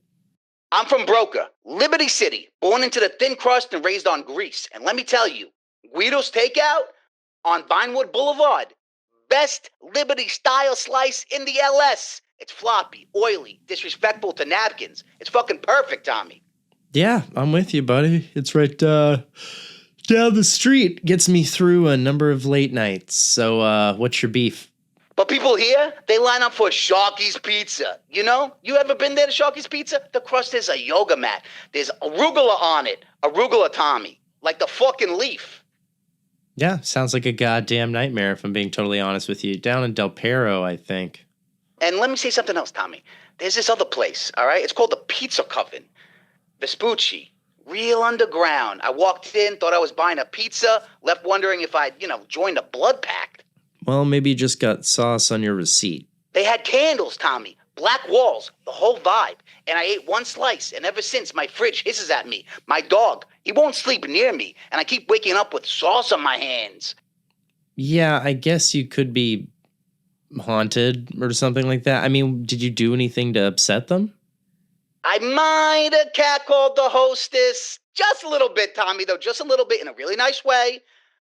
I'm from Broca, Liberty City, born into the thin crust and raised on grease. And let me tell you, Guido's Takeout on Vinewood Boulevard. Best Liberty-style slice in the LS. It's floppy, oily, disrespectful to napkins. It's fucking perfect, Tommy. Yeah, I'm with you, buddy. It's right down the street. Gets me through a number of late nights. So, what's your beef? But people here, they line up for Sharky's Pizza. You know? You ever been there to Sharky's Pizza? The crust is a yoga mat. There's arugula on it. Arugula, Tommy. Like the fucking leaf. Yeah, sounds like a goddamn nightmare, if I'm being totally honest with you. Down in Del Perro, I think. And let me say something else, Tommy. There's this other place, all right? It's called the Pizza Coven. Vespucci. Real underground. I walked in, thought I was buying a pizza, left wondering if I'd, joined a blood pact. Well, maybe you just got sauce on your receipt. They had candles, Tommy. Black walls, the whole vibe. And I ate one slice, and ever since, my fridge hisses at me. My dog, he won't sleep near me, and I keep waking up with sauce on my hands. Yeah, I guess you could be haunted or something like that. I mean, did you do anything to upset them? I might have catcalled the hostess. Just a little bit, Tommy, though. Just a little bit in a really nice way.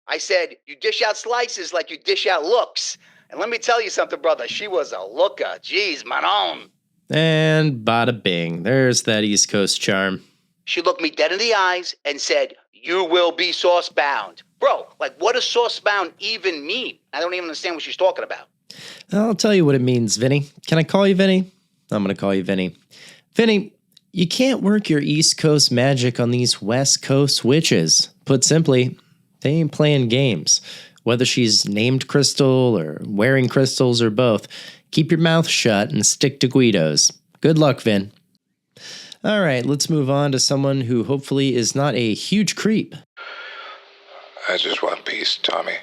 I said, you dish out slices like you dish out looks. And let me tell you something, brother. She was a looker. Jeez, manon. And bada bing. There's that East Coast charm. She looked me dead in the eyes and said, you will be sauce-bound. Bro, like, what does sauce-bound even mean? I don't even understand what she's talking about. I'll tell you what it means, Vinny. Can I call you Vinny? I'm going to call you Vinny. Vinny, you can't work your East Coast magic on these West Coast witches. Put simply, they ain't playing games. Whether she's named Crystal or wearing crystals or both, keep your mouth shut and stick to Guidos. Good luck, Vin. All right, let's move on to someone who hopefully is not a huge creep. I just want peace, Tommy.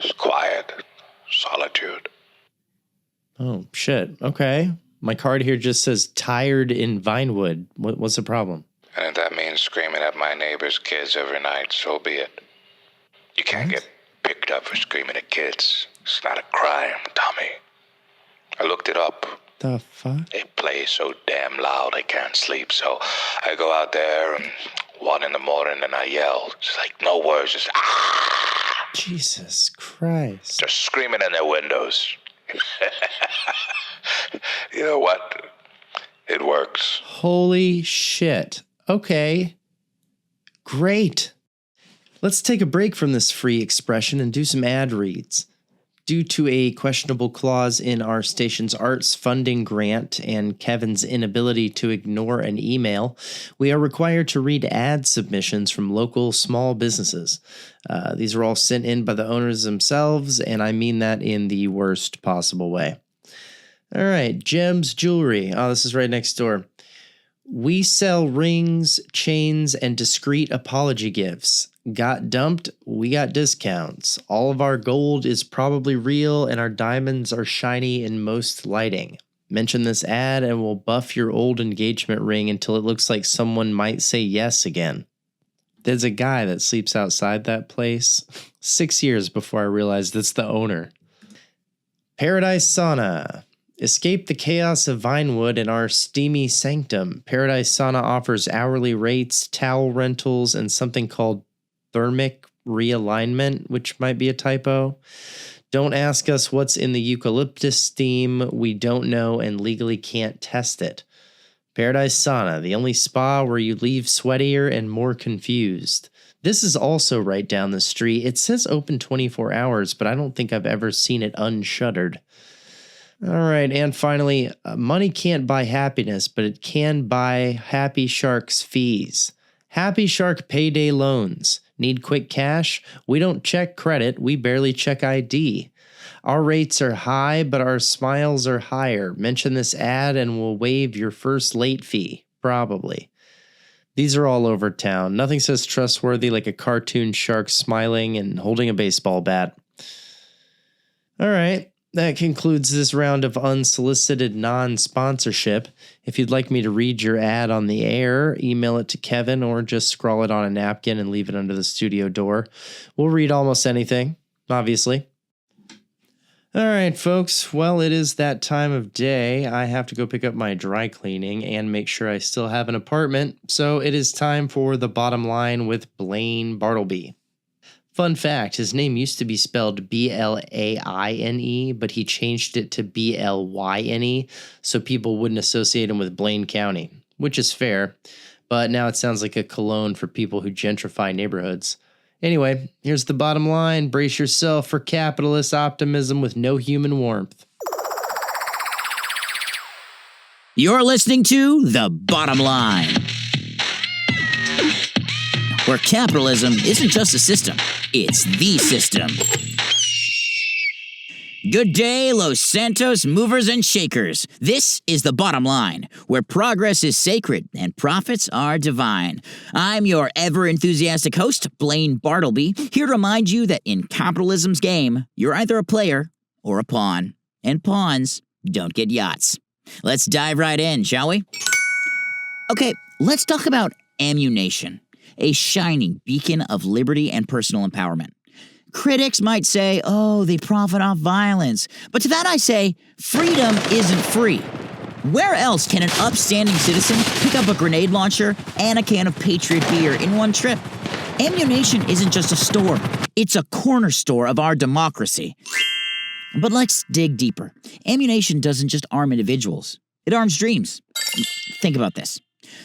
Just quiet, solitude. Oh, shit. Okay. My card here just says tired in Vinewood. What's the problem? And if that means screaming at my neighbor's kids every night, so be it. You can't get picked up for screaming at kids. It's not a crime, Tommy. I looked it up. The fuck? They play so damn loud I can't sleep, so I go out there and 1 a.m. and I yell. Just like no words, just ah! Jesus Christ. Just screaming in their windows. You know what? It works. Holy shit. Okay. Great. Let's take a break from this free expression and do some ad reads. Due to a questionable clause in our station's arts funding grant and Kevin's inability to ignore an email, we are required to read ad submissions from local small businesses. These are all sent in by the owners themselves, and I mean that in the worst possible way. All right, Gems Jewelry. Oh, this is right next door. We sell rings, chains, and discreet apology gifts. Got dumped? We got discounts. All of our gold is probably real, and our diamonds are shiny in most lighting. Mention this ad and we'll buff your old engagement ring until it looks like someone might say yes again. There's a guy that sleeps outside that place 6 years before I realized it's the owner. Paradise Sauna. Escape the chaos of Vinewood in our steamy sanctum. Paradise Sauna offers hourly rates, towel rentals, and something called thermic realignment, which might be a typo. Don't ask us what's in the eucalyptus steam. We don't know and legally can't test it. Paradise Sauna, the only spa where you leave sweatier and more confused. This is also right down the street. It says open 24 hours, but I don't think I've ever seen it unshuttered. All right, and finally, money can't buy happiness, but it can buy Happy Shark's fees. Happy Shark payday loans. Need quick cash? We don't check credit, we barely check ID. Our rates are high, but our smiles are higher. Mention this ad and we'll waive your first late fee, probably. These are all over town. Nothing says trustworthy like a cartoon shark smiling and holding a baseball bat. All right. That concludes this round of unsolicited non-sponsorship. If you'd like me to read your ad on the air, email it to Kevin or just scrawl it on a napkin and leave it under the studio door. We'll read almost anything, obviously. All right, folks. Well, it is that time of day. I have to go pick up my dry cleaning and make sure I still have an apartment. So it is time for The Bottom Line with Blaine Bartleby. Fun fact, his name used to be spelled Blaine, but he changed it to Blyne so people wouldn't associate him with Blaine County, which is fair, but now it sounds like a cologne for people who gentrify neighborhoods. Anyway, here's the bottom line. Brace yourself for capitalist optimism with no human warmth. You're listening to The Bottom Line, where capitalism isn't just a system, it's the system. Good day, Los Santos movers and shakers. This is The Bottom Line, where progress is sacred and profits are divine. I'm your ever-enthusiastic host, Blaine Bartleby, here to remind you that in capitalism's game, you're either a player or a pawn. And pawns don't get yachts. Let's dive right in, shall we? Okay, let's talk about ammunition, a shining beacon of liberty and personal empowerment. Critics might say, oh, they profit off violence. But to that I say, freedom isn't free. Where else can an upstanding citizen pick up a grenade launcher and a can of Patriot beer in one trip? Ammunition isn't just a store. It's a corner store of our democracy. But let's dig deeper. Ammunition doesn't just arm individuals. It arms dreams. Think about this.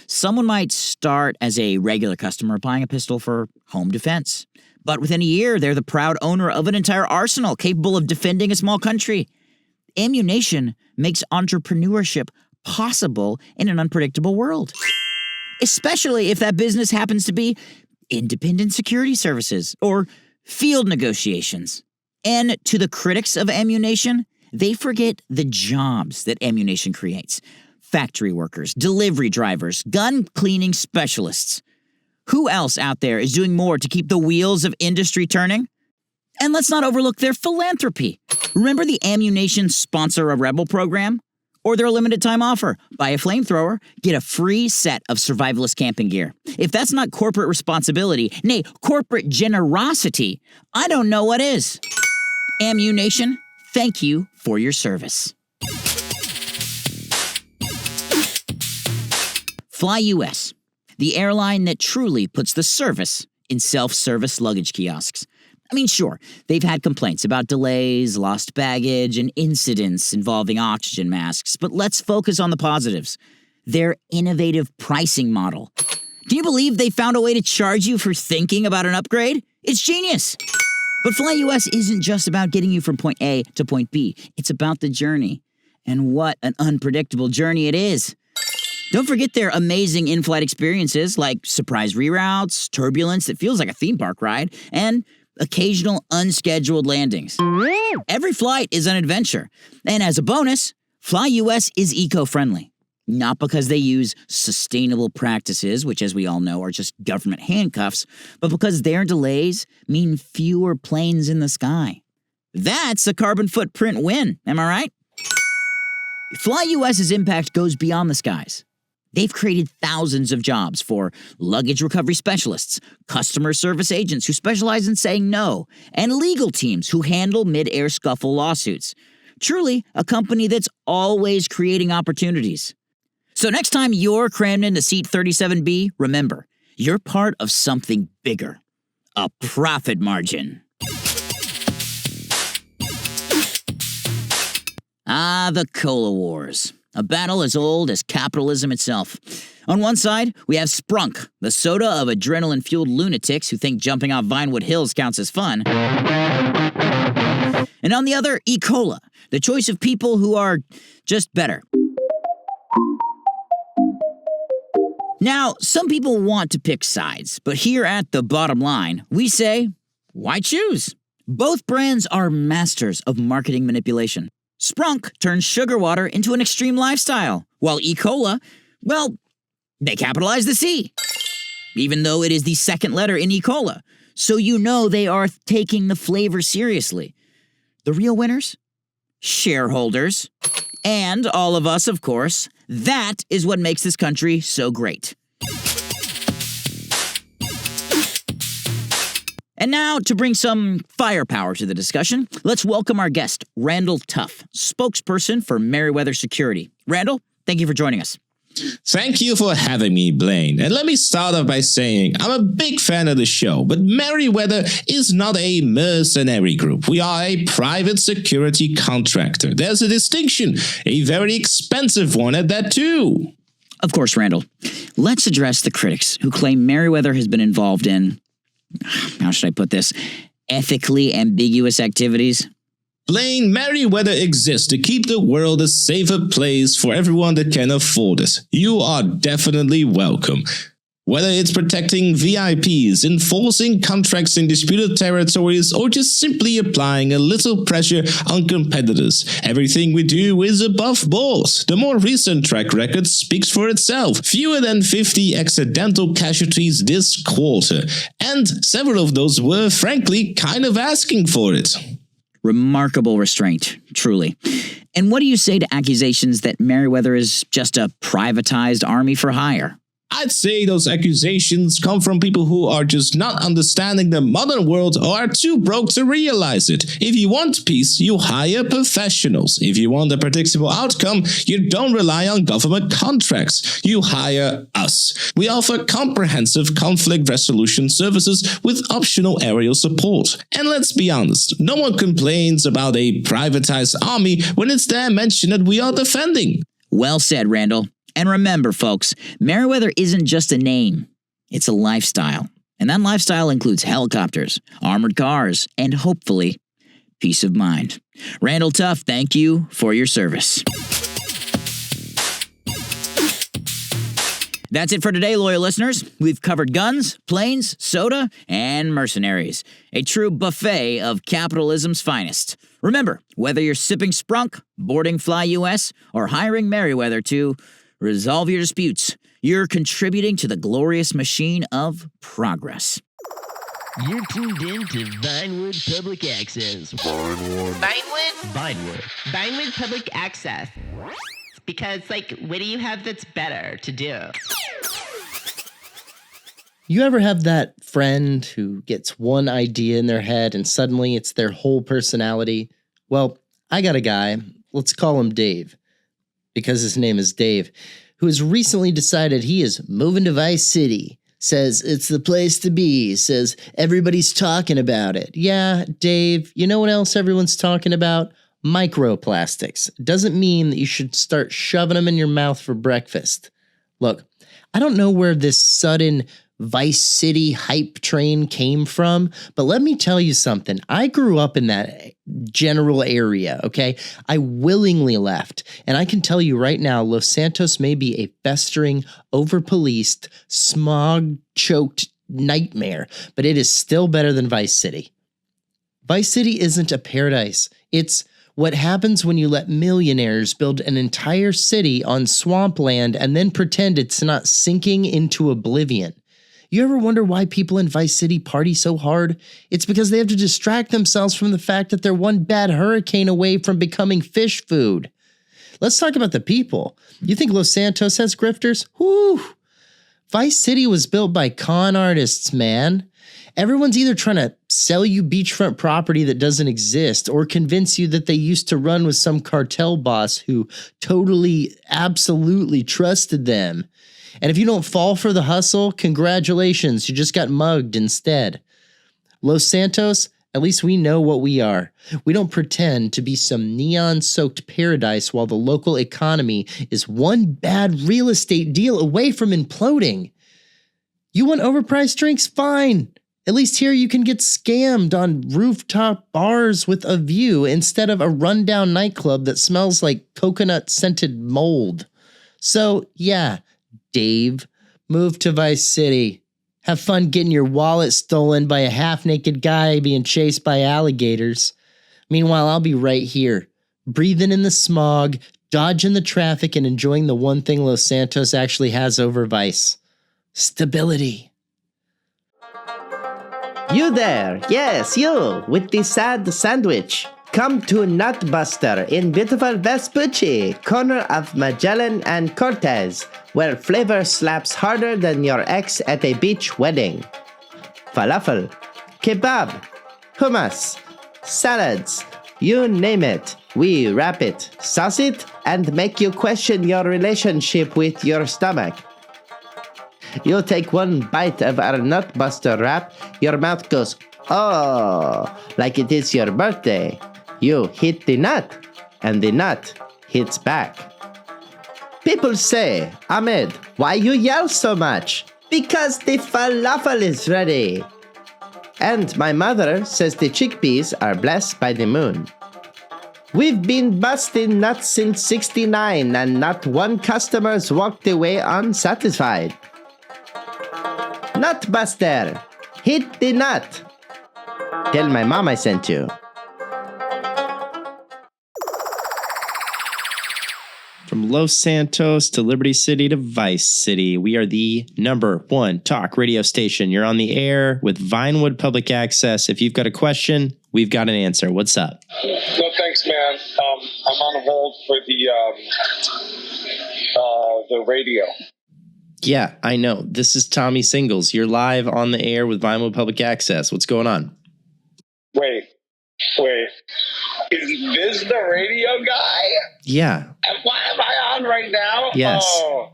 Someone might start as a regular customer buying a pistol for home defense. But within a year, they're the proud owner of an entire arsenal capable of defending a small country. Ammunition makes entrepreneurship possible in an unpredictable world. Especially if that business happens to be independent security services or field negotiations. And to the critics of ammunition, they forget the jobs that ammunition creates. Factory workers, delivery drivers, gun cleaning specialists. Who else out there is doing more to keep the wheels of industry turning? And let's not overlook their philanthropy. Remember the Ammunition Sponsor a Rebel program? Or their limited time offer. Buy a flamethrower, get a free set of survivalist camping gear. If that's not corporate responsibility, nay, corporate generosity, I don't know what is. Ammunition, thank you for your service. Fly US, the airline that truly puts the service in self-service luggage kiosks. I mean, sure, they've had complaints about delays, lost baggage, and incidents involving oxygen masks, but let's focus on the positives. Their innovative pricing model. Can you believe they found a way to charge you for thinking about an upgrade? It's genius. But Fly US isn't just about getting you from point A to point B. It's about the journey. And what an unpredictable journey it is. Don't forget their amazing in-flight experiences like surprise reroutes, turbulence that feels like a theme park ride, and occasional unscheduled landings. Every flight is an adventure. And as a bonus, Fly US is eco-friendly. Not because they use sustainable practices, which as we all know are just government handcuffs, but because their delays mean fewer planes in the sky. That's a carbon footprint win, am I right? Fly US's impact goes beyond the skies. They've created thousands of jobs for luggage recovery specialists, customer service agents who specialize in saying no, and legal teams who handle mid-air scuffle lawsuits. Truly, a company that's always creating opportunities. So next time you're crammed into seat 37B, remember, you're part of something bigger. A profit margin. Ah, the Cola Wars. A battle as old as capitalism itself. On one side, we have Sprunk, the soda of adrenaline-fueled lunatics who think jumping off Vinewood Hills counts as fun. And on the other, E-Cola, the choice of people who are just better. Now, some people want to pick sides, but here at The Bottom Line, we say, why choose? Both brands are masters of marketing manipulation. Sprunk turns sugar water into an extreme lifestyle, while E-Cola, well, they capitalize the C. Even though it is the second letter in E-Cola, so you know they are taking the flavor seriously. The real winners? Shareholders. And all of us, of course. That is what makes this country so great. And now, to bring some firepower to the discussion, let's welcome our guest, Randall Tuff, spokesperson for Merriweather Security. Randall, thank you for joining us. Thank you for having me, Blaine. And let me start off by saying I'm a big fan of the show, but Merriweather is not a mercenary group. We are a private security contractor. There's a distinction, a very expensive one at that too. Of course, Randall. Let's address the critics who claim Merriweather has been involved in, how should I put this, ethically ambiguous activities. Blaine, Merriweather exists to keep the world a safer place for everyone that can afford it. You are definitely welcome. Whether it's protecting VIPs, enforcing contracts in disputed territories, or just simply applying a little pressure on competitors, everything we do is above board. The more recent track record speaks for itself. Fewer than 50 accidental casualties this quarter, and several of those were, frankly, kind of asking for it. Remarkable restraint, truly. And what do you say to accusations that Merryweather is just a privatized army for hire? I'd say those accusations come from people who are just not understanding the modern world or are too broke to realize it. If you want peace, you hire professionals. If you want a predictable outcome, you don't rely on government contracts. You hire us. We offer comprehensive conflict resolution services with optional aerial support. And let's be honest, no one complains about a privatized army when it's their mention that we are defending. Well said, Randall. And remember, folks, Merryweather isn't just a name. It's a lifestyle. And that lifestyle includes helicopters, armored cars, and hopefully, peace of mind. Randall Tuff, thank you for your service. That's it for today, loyal listeners. We've covered guns, planes, soda, and mercenaries. A true buffet of capitalism's finest. Remember, whether you're sipping Sprunk, boarding Fly US, or hiring Merryweather to resolve your disputes, you're contributing to the glorious machine of progress. You're tuned in to Vinewood Public Access. Vinewood? Vinewood Public Access. Because, what do you have that's better to do? You ever have that friend who gets one idea in their head and suddenly it's their whole personality? Well, I got a guy, let's call him Dave, because his name is Dave, who has recently decided he is moving to Vice City. Says it's the place to be. Says everybody's talking about it. Yeah, Dave, you know what else everyone's talking about? Microplastics. Doesn't mean that you should start shoving them in your mouth for breakfast. Look, I don't know where this sudden Vice City hype train came from, but let me tell you something. I grew up in that general area, okay? I willingly left, and I can tell you right now, Los Santos may be a festering, over-policed, smog-choked nightmare, but it is still better than Vice City. Vice City isn't a paradise. It's what happens when you let millionaires build an entire city on swampland and then pretend it's not sinking into oblivion. You ever wonder why people in Vice City party so hard? It's because they have to distract themselves from the fact that they're one bad hurricane away from becoming fish food. Let's talk about the people. You think Los Santos has grifters? Whew! Vice City was built by con artists, man. Everyone's either trying to sell you beachfront property that doesn't exist or convince you that they used to run with some cartel boss who totally, absolutely trusted them. And if you don't fall for the hustle, congratulations, you just got mugged instead. Los Santos, at least we know what we are. We don't pretend to be some neon-soaked paradise while the local economy is one bad real estate deal away from imploding. You want overpriced drinks? Fine. At least here you can get scammed on rooftop bars with a view instead of a rundown nightclub that smells like coconut-scented mold. So, yeah, Dave, move to Vice City. Have fun getting your wallet stolen by a half-naked guy being chased by alligators. Meanwhile, I'll be right here, breathing in the smog, dodging the traffic, and enjoying the one thing Los Santos actually has over Vice: stability. You there, yes, you, with the sad sandwich. Come to Nutbuster in beautiful Vespucci, corner of Magellan and Cortez, where flavor slaps harder than your ex at a beach wedding. Falafel, kebab, hummus, salads, you name it. We wrap it, sauce it, and make you question your relationship with your stomach. You take one bite of our Nutbuster wrap, your mouth goes, oh, like it is your birthday. You hit the nut, and the nut hits back. People say, Ahmed, why you yell so much? Because the falafel is ready. And my mother says the chickpeas are blessed by the moon. We've been busting nuts since '69, and not one customer's walked away unsatisfied. Nutbuster! Hit the nut! Tell my mom I sent you. From Los Santos to Liberty City to Vice City, we are the #1 talk radio station. You're on the air with Vinewood Public Access. If you've got a question, we've got an answer. What's up? No, thanks, man. I'm on hold for the radio. Yeah, I know. This is Tommy Singles. You're live on the air with Vinewood Public Access. What's going on? Wait. Is this the radio guy? Yeah. Why am I on right now? Yes. Oh,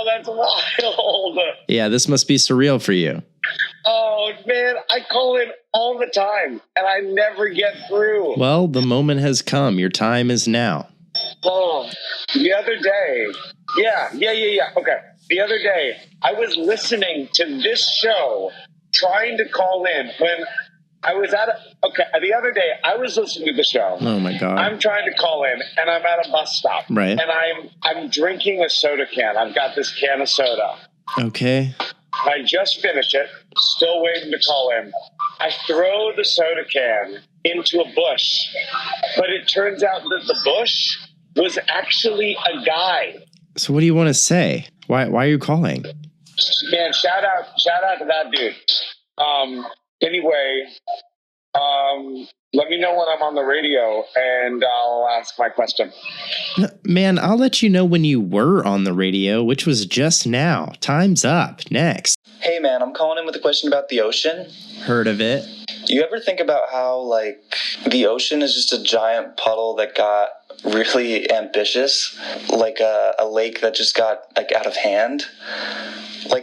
that's wild. Yeah, this must be surreal for you. Oh, man, I call in all the time, and I never get through. Well, the moment has come. Your time is now. Oh, the other day. Yeah. Okay. The other day, I was listening to this show, trying to call in when I was the other day, I was listening to the show. Oh, my God. I'm trying to call in, and I'm at a bus stop. Right. And I'm drinking a soda can. I've got this can of soda. Okay. I just finished it, still waiting to call in. I throw the soda can into a bush, but it turns out that the bush was actually a guy. So what do you want to say? Why are you calling? Man, shout out to that dude. Anyway, let me know when I'm on the radio, and I'll ask my question. Man, I'll let you know when you were on the radio, which was just now. Time's up. Next. Hey, man, I'm calling in with a question about the ocean. Heard of it. You ever think about how, the ocean is just a giant puddle that got really ambitious? Like a lake that just got, out of hand?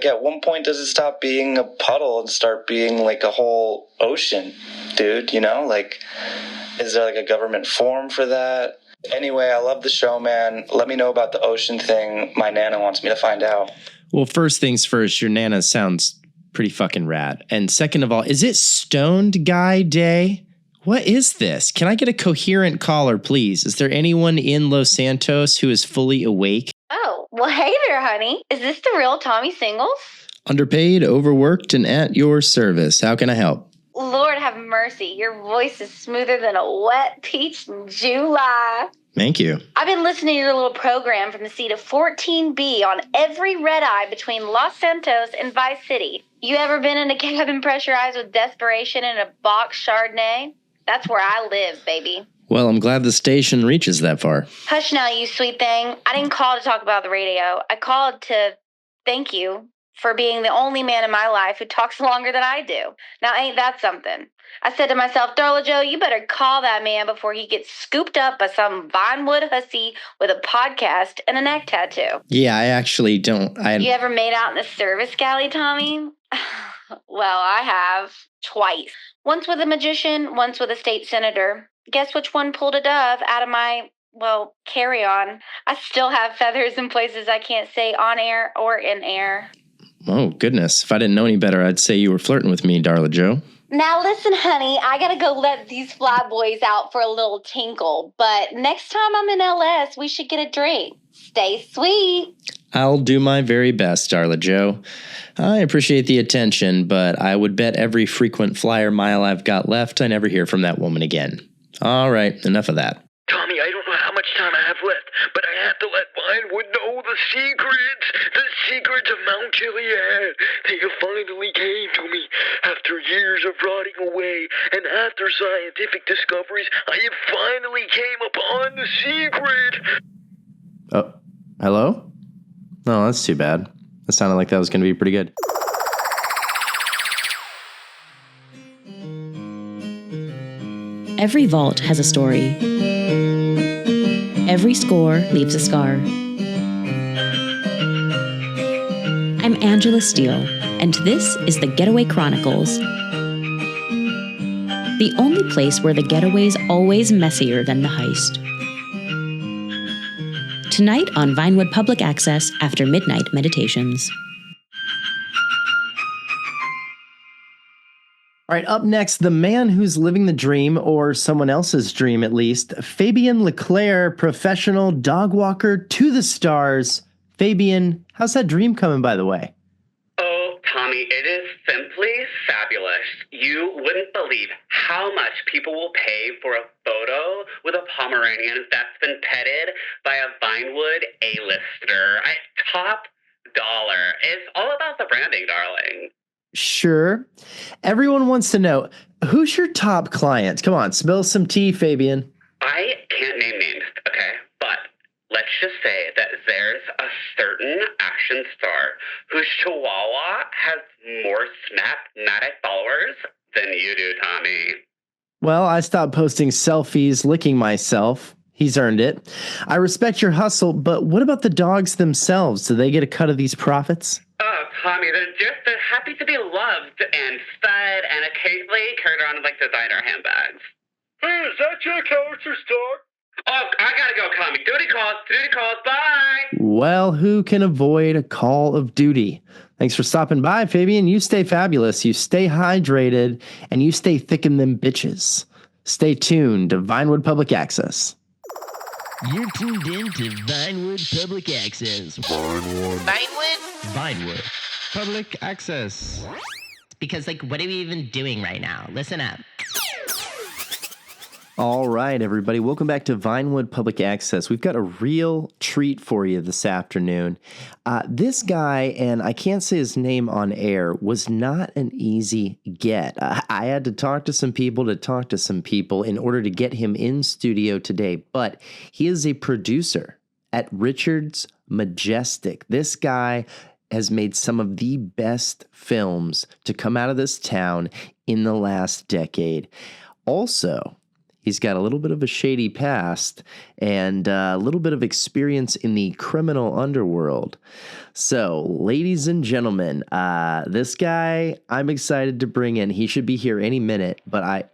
At one point, does it stop being a puddle and start being, a whole ocean, dude? You know? Is there, a government form for that? Anyway, I love the show, man. Let me know about the ocean thing. My Nana wants me to find out. Well, first things first, your Nana sounds pretty fucking rad. And second of all, is it Stoned Guy Day? What is this? Can I get a coherent caller, please? Is there anyone in Los Santos who is fully awake? Oh, well, hey there, honey. Is this the real Tommy Singles? Underpaid, overworked, and at your service. How can I help? Lord have mercy. Your voice is smoother than a wet peach in July. Thank you. I've been listening to your little program from the seat of 14B on every red eye between Los Santos and Vice City. You ever been in a cabin pressurized with desperation in a box Chardonnay? That's where I live, baby. Well, I'm glad the station reaches that far. Hush now, you sweet thing. I didn't call to talk about the radio. I called to thank you for being the only man in my life who talks longer than I do. Now, ain't that something? I said to myself, Darla Joe, you better call that man before he gets scooped up by some Vinewood hussy with a podcast and a neck tattoo. Yeah, I actually don't. You ever made out in the service galley, Tommy? Well, I have. Twice. Once with a magician, once with a state senator. Guess which one pulled a dove out of my, carry-on. I still have feathers in places I can't say on air or in air. Oh, goodness. If I didn't know any better, I'd say you were flirting with me, Darla Joe. Now listen, honey, I gotta go let these fly boys out for a little tinkle, but next time I'm in LS, we should get a drink. Stay sweet. I'll do my very best, Darla Joe. I appreciate the attention, but I would bet every frequent flyer mile I've got left, I never hear from that woman again. All right, enough of that. Tommy, I don't know how much time I have left, but I have to let Vinewood know the secrets of Mount Gilead. They have finally came to me after years of rotting away, and after scientific discoveries, I have finally came upon the secret. Oh, hello? No, that's too bad. That sounded like that was going to be pretty good. Every vault has a story. Every score leaves a scar. I'm Angela Steele, and this is the Getaway Chronicles. The only place where the getaway's always messier than the heist. Tonight on Vinewood Public Access after Midnight Meditations. All right, up next, the man who's living the dream, or someone else's dream at least, Fabian Leclerc, professional dog walker to the stars. Fabian, How's that dream coming, by the way? Oh, Tommy, it is simply fabulous. You wouldn't believe how much people will pay for a photo with a Pomeranian that's been petted by a Vinewood A-lister. Top dollar. It's all about the branding, darling. Sure. Everyone wants to know, who's your top client? Come on, spill some tea, Fabian. I can't name names, okay? But let's just say that there's a certain action star whose chihuahua has more Snapmatic followers than you do, Tommy. Well, I stopped posting selfies licking myself. He's earned it. I respect your hustle, but what about the dogs themselves? Do they get a cut of these profits? Oh, Tommy, they're happy to be loved and fed and occasionally carried around in like designer handbags. Hey, is that your character's dog? Oh, I gotta go, Tommy. Duty calls, bye! Well, who can avoid a call of duty? Thanks for stopping by, Fabian. You stay fabulous, you stay hydrated, and you stay thick in them bitches. Stay tuned to Vinewood Public Access. You're tuned in to Vinewood Public Access. Vinewood Public Access. Because, what are we even doing right now? Listen up. All right, everybody. Welcome back to Vinewood Public Access. We've got a real treat for you this afternoon. This guy, and I can't say his name on air, was not an easy get. I had to talk to some people in order to get him in studio today, but he is a producer at Richard's Majestic. This guy has made some of the best films to come out of this town in the last decade. Also, he's got a little bit of a shady past and a little bit of experience in the criminal underworld. So, ladies and gentlemen, this guy I'm excited to bring in. He should be here any minute, but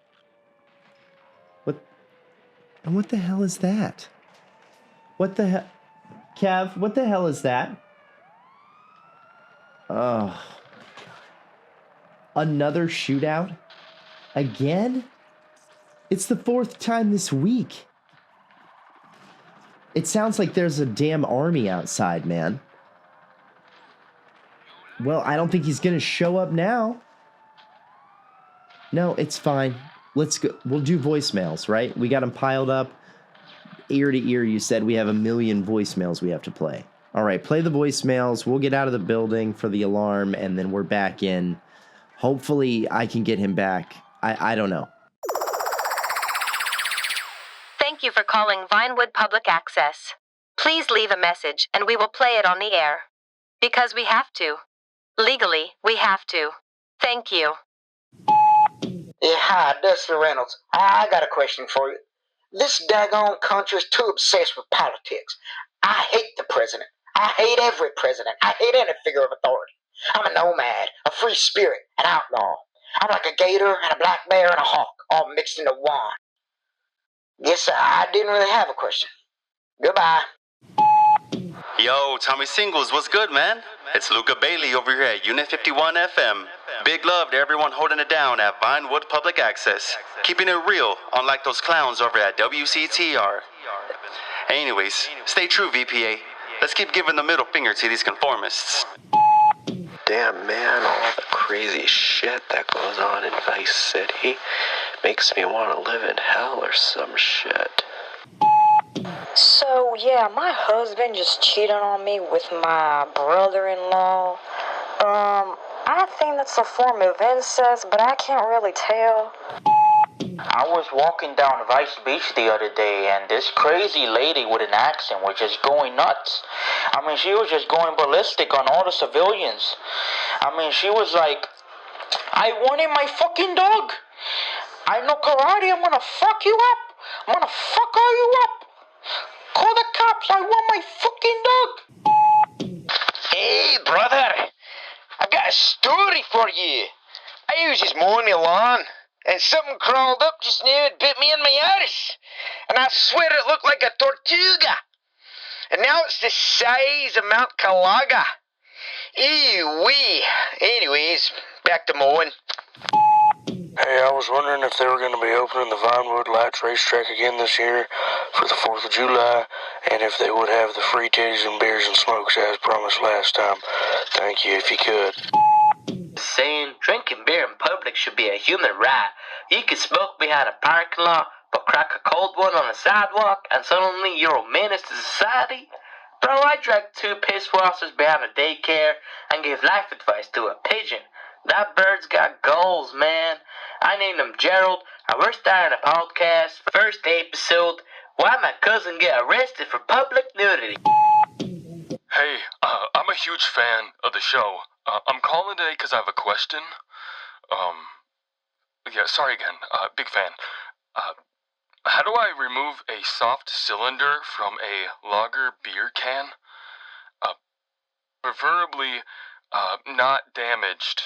what the hell is that? What the hell? Kev, what the hell is that? Oh. Another shootout? Again? It's the fourth time this week. It sounds like there's a damn army outside, man. Well, I don't think he's gonna show up now. No, it's fine. Let's go. We'll do voicemails, right? We got them piled up. Ear to ear, you said we have 1 million voicemails we have to play. All right, play the voicemails. We'll get out of the building for the alarm, and then we're back in. Hopefully, I can get him back. I don't know. Thank you for calling Vinewood Public Access. Please leave a message and we will play it on the air. Because we have to. Legally, we have to. Thank you. Yeah, hi, Dustin Reynolds. I got a question for you. This daggone country is too obsessed with politics. I hate the president. I hate every president. I hate any figure of authority. I'm a nomad, a free spirit, an outlaw. I'm like a gator and a black bear and a hawk, all mixed into one. Yes, I didn't really have a question. Goodbye. Yo, Tommy Singles, what's good, man? It's Luca Bailey over here at Unit 51 FM. Big love to everyone holding it down at Vinewood Public Access. Keeping it real, unlike those clowns over at WCTR. Anyways, stay true, VPA. Let's keep giving the middle finger to these conformists. Damn, man, all the crazy shit that goes on in Vice City makes me want to live in hell or some shit. So, yeah, my husband just cheated on me with my brother-in-law. I think that's a form of incest, but I can't really tell. I was walking down Vice Beach the other day, and this crazy lady with an accent was just going nuts. I mean, she was just going ballistic on all the civilians. I mean, she was like, I wanted my fucking dog. I know karate, I'm gonna fuck you up. I'm gonna fuck all you up. Call the cops, I want my fucking dog. Hey, brother, I've got a story for you. I was just mowing my lawn, and something crawled up just now and bit me in my arse. And I swear it looked like a tortuga. And now it's the size of Mount Calaga. Ew-wee. Anyways, back to mowing. Hey, I was wondering if they were going to be opening the Vinewood Lights racetrack again this year for the 4th of July, and if they would have the free titties and beers and smokes as promised last time. Thank you, if you could. Saying drinking beer in public should be a human right. You can smoke behind a parking lot, but crack a cold one on a sidewalk, and suddenly you're a menace to society? Bro, I dragged 2 pisswasses behind a daycare and gave life advice to a pigeon. That bird's got goals, man. I named him Gerald, and we're starting a podcast. First episode, why my cousin get arrested for public nudity. Hey, I'm a huge fan of the show. I'm calling today because I have a question. Sorry again. Big fan. How do I remove a soft cylinder from a lager beer can? Preferably, not damaged.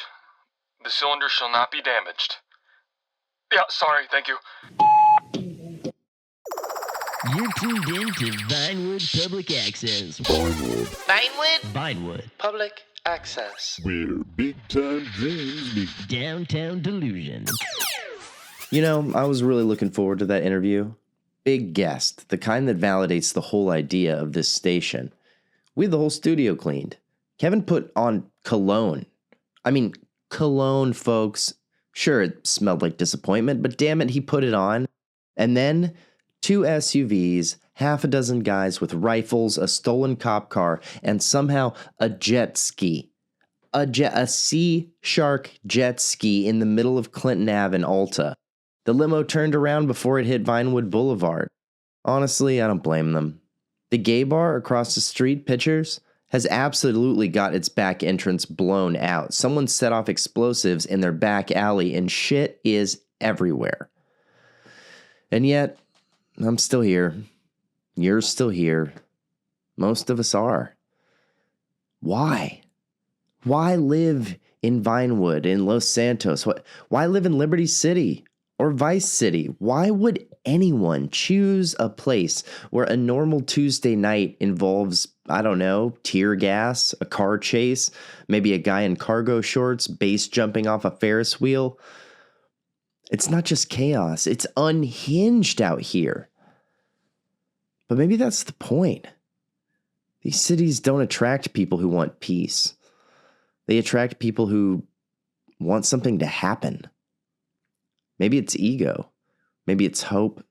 The cylinder shall not be damaged. Yeah, sorry, thank you. You're tuned in to Vinewood Public Access. Vinewood Public Access. Where big-time dreams meet downtown delusion. You know, I was really looking forward to that interview. Big guest, the kind that validates the whole idea of this station. We had the whole studio cleaned. Kevin put on cologne. I mean, cologne, folks. Sure, it smelled like disappointment, but damn it, he put it on. And then 2 SUVs, half a dozen guys with rifles, a stolen cop car, and somehow a jet ski. A Sea Shark jet ski in the middle of Clinton Ave in Alta. The limo turned around before it hit Vinewood Boulevard. Honestly, I don't blame them. The gay bar across the street, Pitchers, has absolutely got its back entrance blown out. Someone set off explosives in their back alley and shit is everywhere. And yet, I'm still here. You're still here. Most of us are. Why? Why live in Vinewood, in Los Santos? Why live in Liberty City or Vice City? Why would anyone choose a place where a normal Tuesday night involves, I don't know, tear gas, a car chase, maybe a guy in cargo shorts, base jumping off a Ferris wheel? It's not just chaos, it's unhinged out here. But maybe that's the point. These cities don't attract people who want peace. They attract people who want something to happen. Maybe it's ego. Maybe it's hope.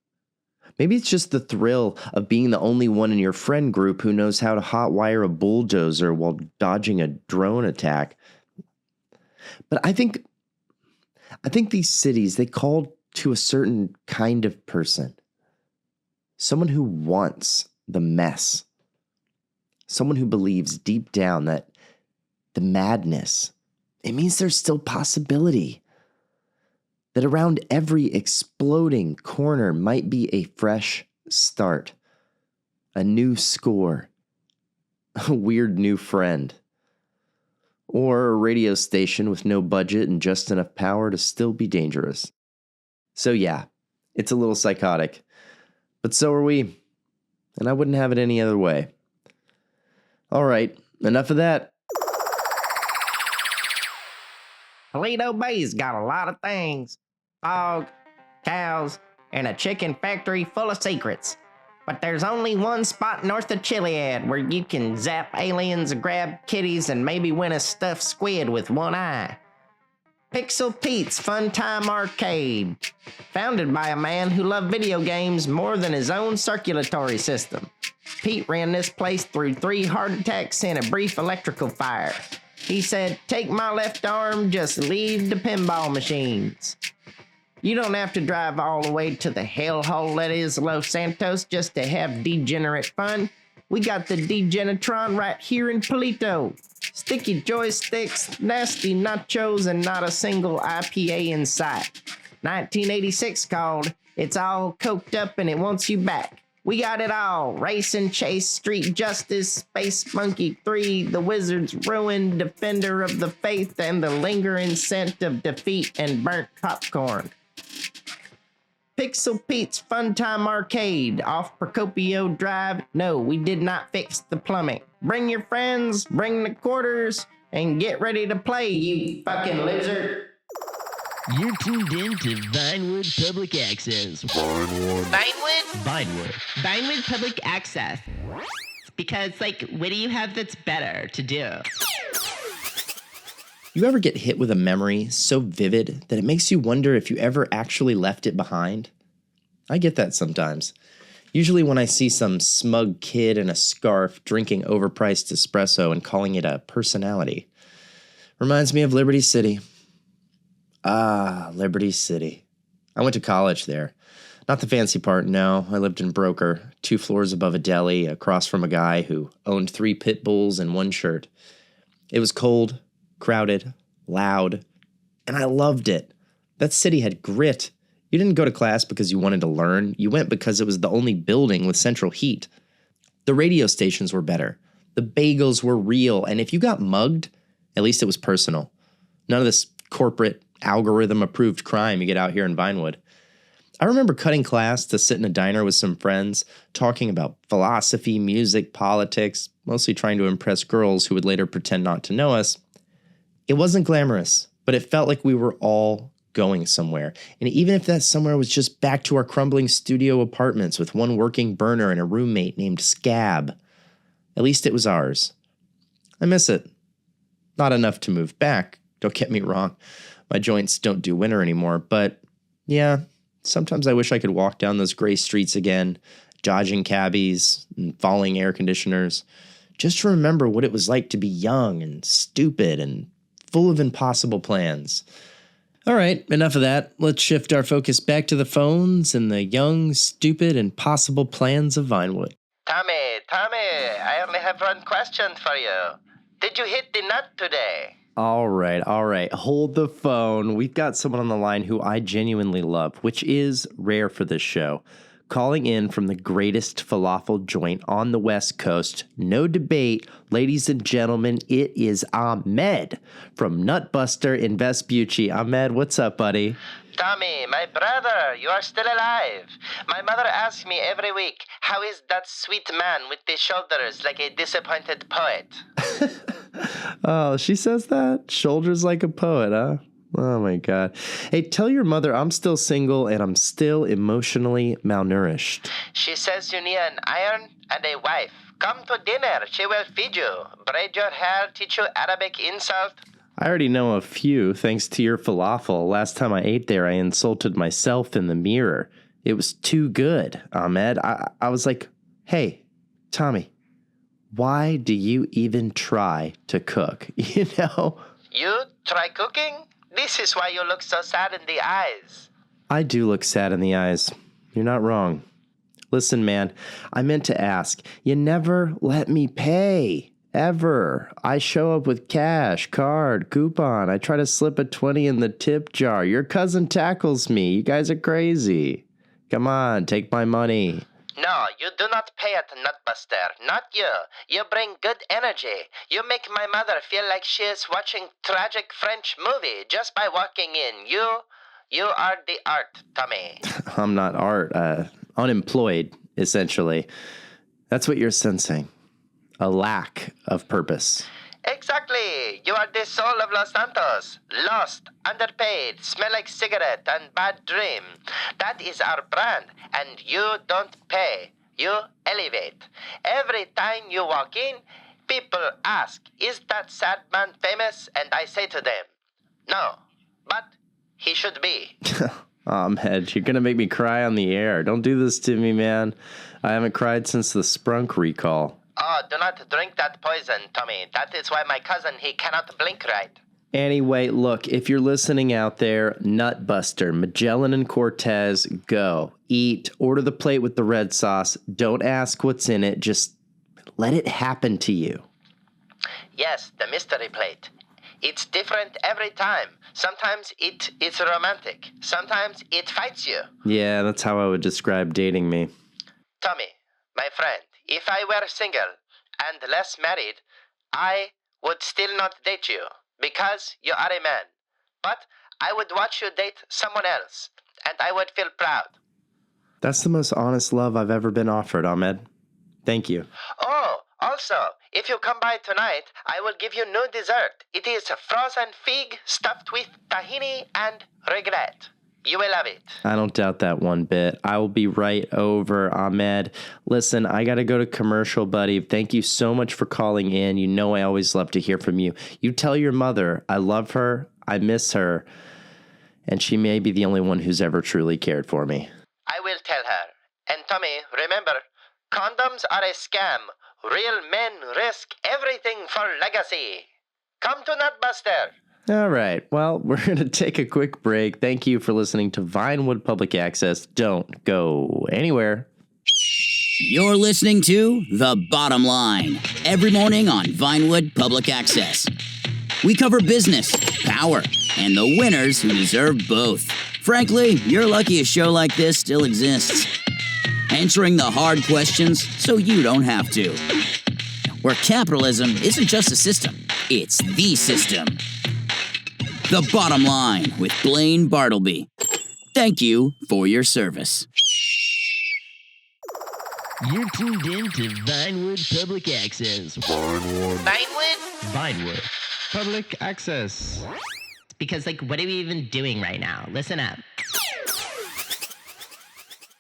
Maybe it's just the thrill of being the only one in your friend group who knows how to hotwire a bulldozer while dodging a drone attack. But I think these cities, they call to a certain kind of person. Someone who wants the mess. Someone who believes deep down that the madness, it means there's still possibility. That around every exploding corner might be a fresh start, a new score, a weird new friend, or a radio station with no budget and just enough power to still be dangerous. So yeah, it's a little psychotic, but so are we, and I wouldn't have it any other way. All right, enough of that. Toledo Bay's got a lot of things. Fog, cows, and a chicken factory full of secrets. But there's only one spot north of Chiliad where you can zap aliens, grab kitties, and maybe win a stuffed squid with one eye. Pixel Pete's Fun Time Arcade. Founded by a man who loved video games more than his own circulatory system. Pete ran this place through 3 heart attacks and a brief electrical fire. He said, "Take my left arm, just leave the pinball machines." You don't have to drive all the way to the hellhole that is Los Santos just to have degenerate fun. We got the Degenitron right here in Palito. Sticky joysticks, nasty nachos, and not a single IPA in sight. 1986 called. It's all coked up and it wants you back. We got it all. Race and Chase, Street Justice, Space Monkey 3, The Wizard's Ruin, Defender of the Faith, and the lingering scent of defeat and burnt popcorn. Pixel Pete's Fun Time Arcade, off Procopio Drive. No, we did not fix the plumbing. Bring your friends, bring the quarters, and get ready to play, you fucking loser. You're tuned in to Vinewood Public Access. Vinewood Public Access. Because, what do you have that's better to do? You ever get hit with a memory so vivid that it makes you wonder if you ever actually left it behind? I get that sometimes. Usually when I see some smug kid in a scarf drinking overpriced espresso and calling it a personality. Reminds me of Liberty City. Ah, Liberty City. I went to college there. Not the fancy part, no. I lived in Broker, 2 floors above a deli, across from a guy who owned 3 pit bulls and 1 shirt. It was cold, crowded, loud, and I loved it. That city had grit. You didn't go to class because you wanted to learn. You went because it was the only building with central heat. The radio stations were better. The bagels were real, and if you got mugged, at least it was personal. None of this corporate, algorithm-approved crime you get out here in Vinewood. I remember cutting class to sit in a diner with some friends, talking about philosophy, music, politics, mostly trying to impress girls who would later pretend not to know us. It wasn't glamorous, but it felt like we were all going somewhere. And even if that somewhere was just back to our crumbling studio apartments with 1 working burner and a roommate named Scab, at least it was ours. I miss it. Not enough to move back, don't get me wrong. My joints don't do winter anymore, but yeah, sometimes I wish I could walk down those gray streets again, dodging cabbies and falling air conditioners, just to remember what it was like to be young and stupid and full of impossible plans. All right, enough of that. Let's shift our focus back to the phones and the young, stupid, and possible plans of Vinewood. Tommy, I only have one question for you. Did you hit the nut today? All right. Hold the phone. We've got someone on the line who I genuinely love, which is rare for this show. Calling in from the greatest falafel joint on the West Coast. No debate. Ladies and gentlemen, it is Ahmed from Nutbuster in Vespucci. Ahmed, what's up, buddy? Tommy, my brother, you are still alive. My mother asks me every week, how is that sweet man with the shoulders like a disappointed poet? Oh, she says that? Shoulders like a poet, huh? Oh, my God. Hey, tell your mother I'm still single and I'm still emotionally malnourished. She says you need an iron and a wife. Come to dinner. She will feed you. Braid your hair, teach you Arabic insult. I already know a few, thanks to your falafel. Last time I ate there, I insulted myself in the mirror. It was too good, Ahmed. I was like, hey, Tommy, why do you even try to cook? You know? You try cooking? This is why you look so sad in the eyes. I do look sad in the eyes. You're not wrong. Listen, man, I meant to ask. You never let me pay. Ever. I show up with cash, card, coupon. I try to slip a 20 in the tip jar. Your cousin tackles me. You guys are crazy. Come on, take my money. No, you do not pay at Nutbuster. Not you. You bring good energy. You make my mother feel like she is watching tragic French movie just by walking in. You are the art, Tommy. I'm not art. Unemployed, essentially. That's what you're sensing. A lack of purpose. Exactly. You are the soul of Los Santos. Lost, underpaid, smell like cigarette, and bad dream. That is our brand, and you don't pay. You elevate. Every time you walk in, people ask, is that sad man famous? And I say to them, no, but he should be. Ahmed, you're going to make me cry on the air. Don't do this to me, man. I haven't cried since the Sprunk recall. Oh, do not drink that poison, Tommy. That is why my cousin, he cannot blink right. Anyway, look, if you're listening out there, Nutbuster, Magellan and Cortez, go. Eat, order the plate with the red sauce. Don't ask what's in it. Just let it happen to you. Yes, the mystery plate. It's different every time. Sometimes it's romantic. Sometimes it fights you. Yeah, that's how I would describe dating me. Tommy, my friend, if I were single and less married, I would still not date you because you are a man. But I would watch you date someone else, and I would feel proud. That's the most honest love I've ever been offered, Ahmed. Thank you. Oh, also Also, if you come by tonight, I will give you new dessert. It is frozen fig stuffed with tahini and regret. You will love it. I don't doubt that one bit. I will be right over, Ahmed. Listen, I got to go to commercial, buddy. Thank you so much for calling in. You know I always love to hear from you. You tell your mother I love her, I miss her, and she may be the only one who's ever truly cared for me. I will tell her. And Tommy, remember, condoms are a scam. Real men risk everything for legacy. Come to Nutbuster. All right. Well, we're going to take a quick break. Thank you for listening to Vinewood Public Access. Don't go anywhere. You're listening to The Bottom Line every morning on Vinewood Public Access. We cover business, power, and the winners who deserve both. Frankly, you're lucky a show like this still exists. Answering the hard questions so you don't have to. Where capitalism isn't just a system, it's the system. The Bottom Line with Blaine Bartleby. Thank you for your service. You're tuned in to Vinewood Public Access. Vinewood Public Access. Because, what are we even doing right now? Listen up.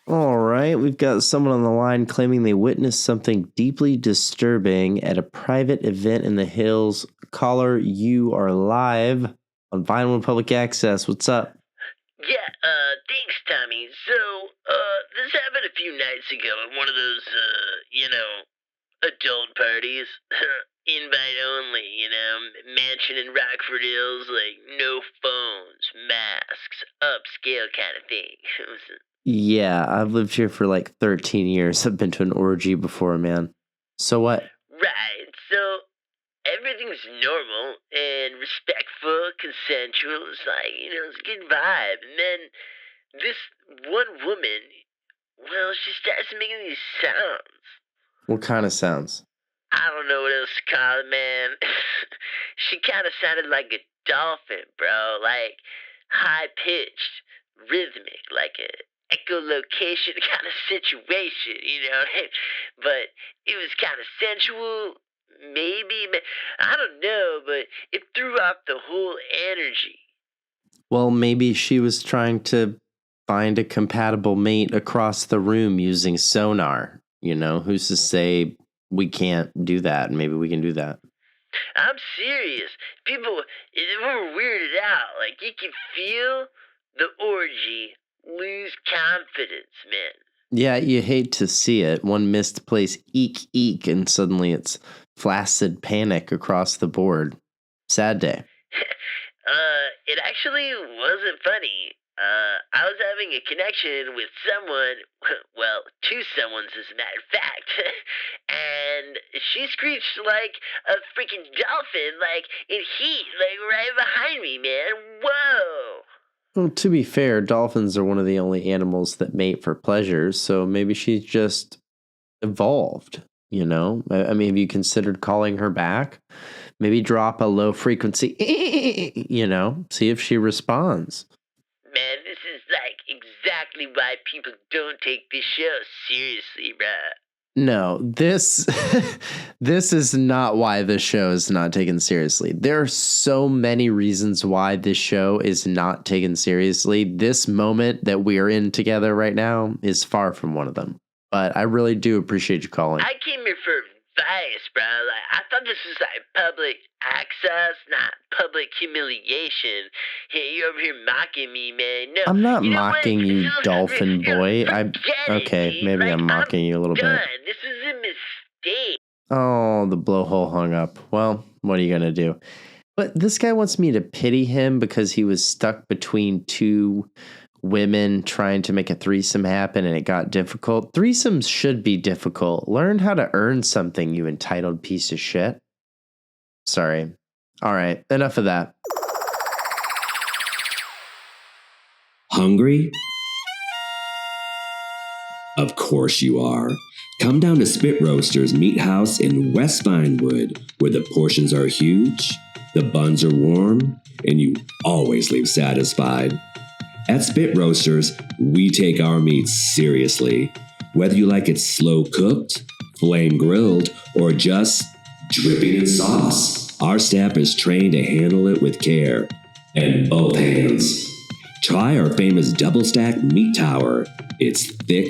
All right, we've got someone on the line claiming they witnessed something deeply disturbing at a private event in the hills. Caller, you are live on Vinewood Public Access. What's up? Yeah, thanks, Tommy. So, this happened a few nights ago at one of those, adult parties. Invite only, mansion in Rockford Hills, no phones, masks, upscale kind of thing. Yeah, I've lived here for 13 years. I've been to an orgy before, man. So what? Right, so everything's normal and respectful, consensual. It's it's a good vibe. And then this one woman, she starts making these sounds. What kind of sounds? I don't know what else to call it, man. She kind of sounded like a dolphin, bro. High-pitched, rhythmic, like a echolocation kind of situation, But it was kind of sensual, maybe. I don't know, but it threw off the whole energy. Well, maybe she was trying to find a compatible mate across the room using sonar. Who's to say we can't do that? Maybe we can do that. I'm serious. People were weirded out. You can feel the orgy lose confidence, man. Yeah, you hate to see it. One misplaced eek, eek, and suddenly it's flaccid panic across the board. Sad day. It actually wasn't funny. I was having a connection with someone, two someones as a matter of fact, and she screeched like a freaking dolphin, in heat, right behind me, man. Whoa! Well, to be fair, dolphins are one of the only animals that mate for pleasure, so maybe she's just evolved, I mean, have you considered calling her back? Maybe drop a low frequency, see if she responds. Man, this is exactly why people don't take this show seriously, bruh. No, this is not why this show is not taken seriously. There are so many reasons why this show is not taken seriously. This moment that we are in together right now is far from one of them. But I really do appreciate you calling. I came here for advice, bro. I thought this was public access, not public humiliation. Hey, you're over here mocking me, man. No, I'm not mocking you, dolphin boy. Okay, maybe I'm mocking you a little bit. This was a mistake. Oh, the blowhole hung up. Well, what are you gonna do? But this guy wants me to pity him because he was stuck between two women trying to make a threesome happen and it got difficult. Threesomes should be difficult. Learn how to earn something, you entitled piece of shit. Sorry. All right, enough of that. Hungry? Of course you are. Come down to Spit Roasters Meat House in West Vinewood, where the portions are huge, the buns are warm, and you always leave satisfied. At Spit Roasters, we take our meats seriously. Whether you like it slow cooked, flame grilled, or just dripping in sauce. Our staff is trained to handle it with care and both hands. Try our famous double stack meat tower. It's thick,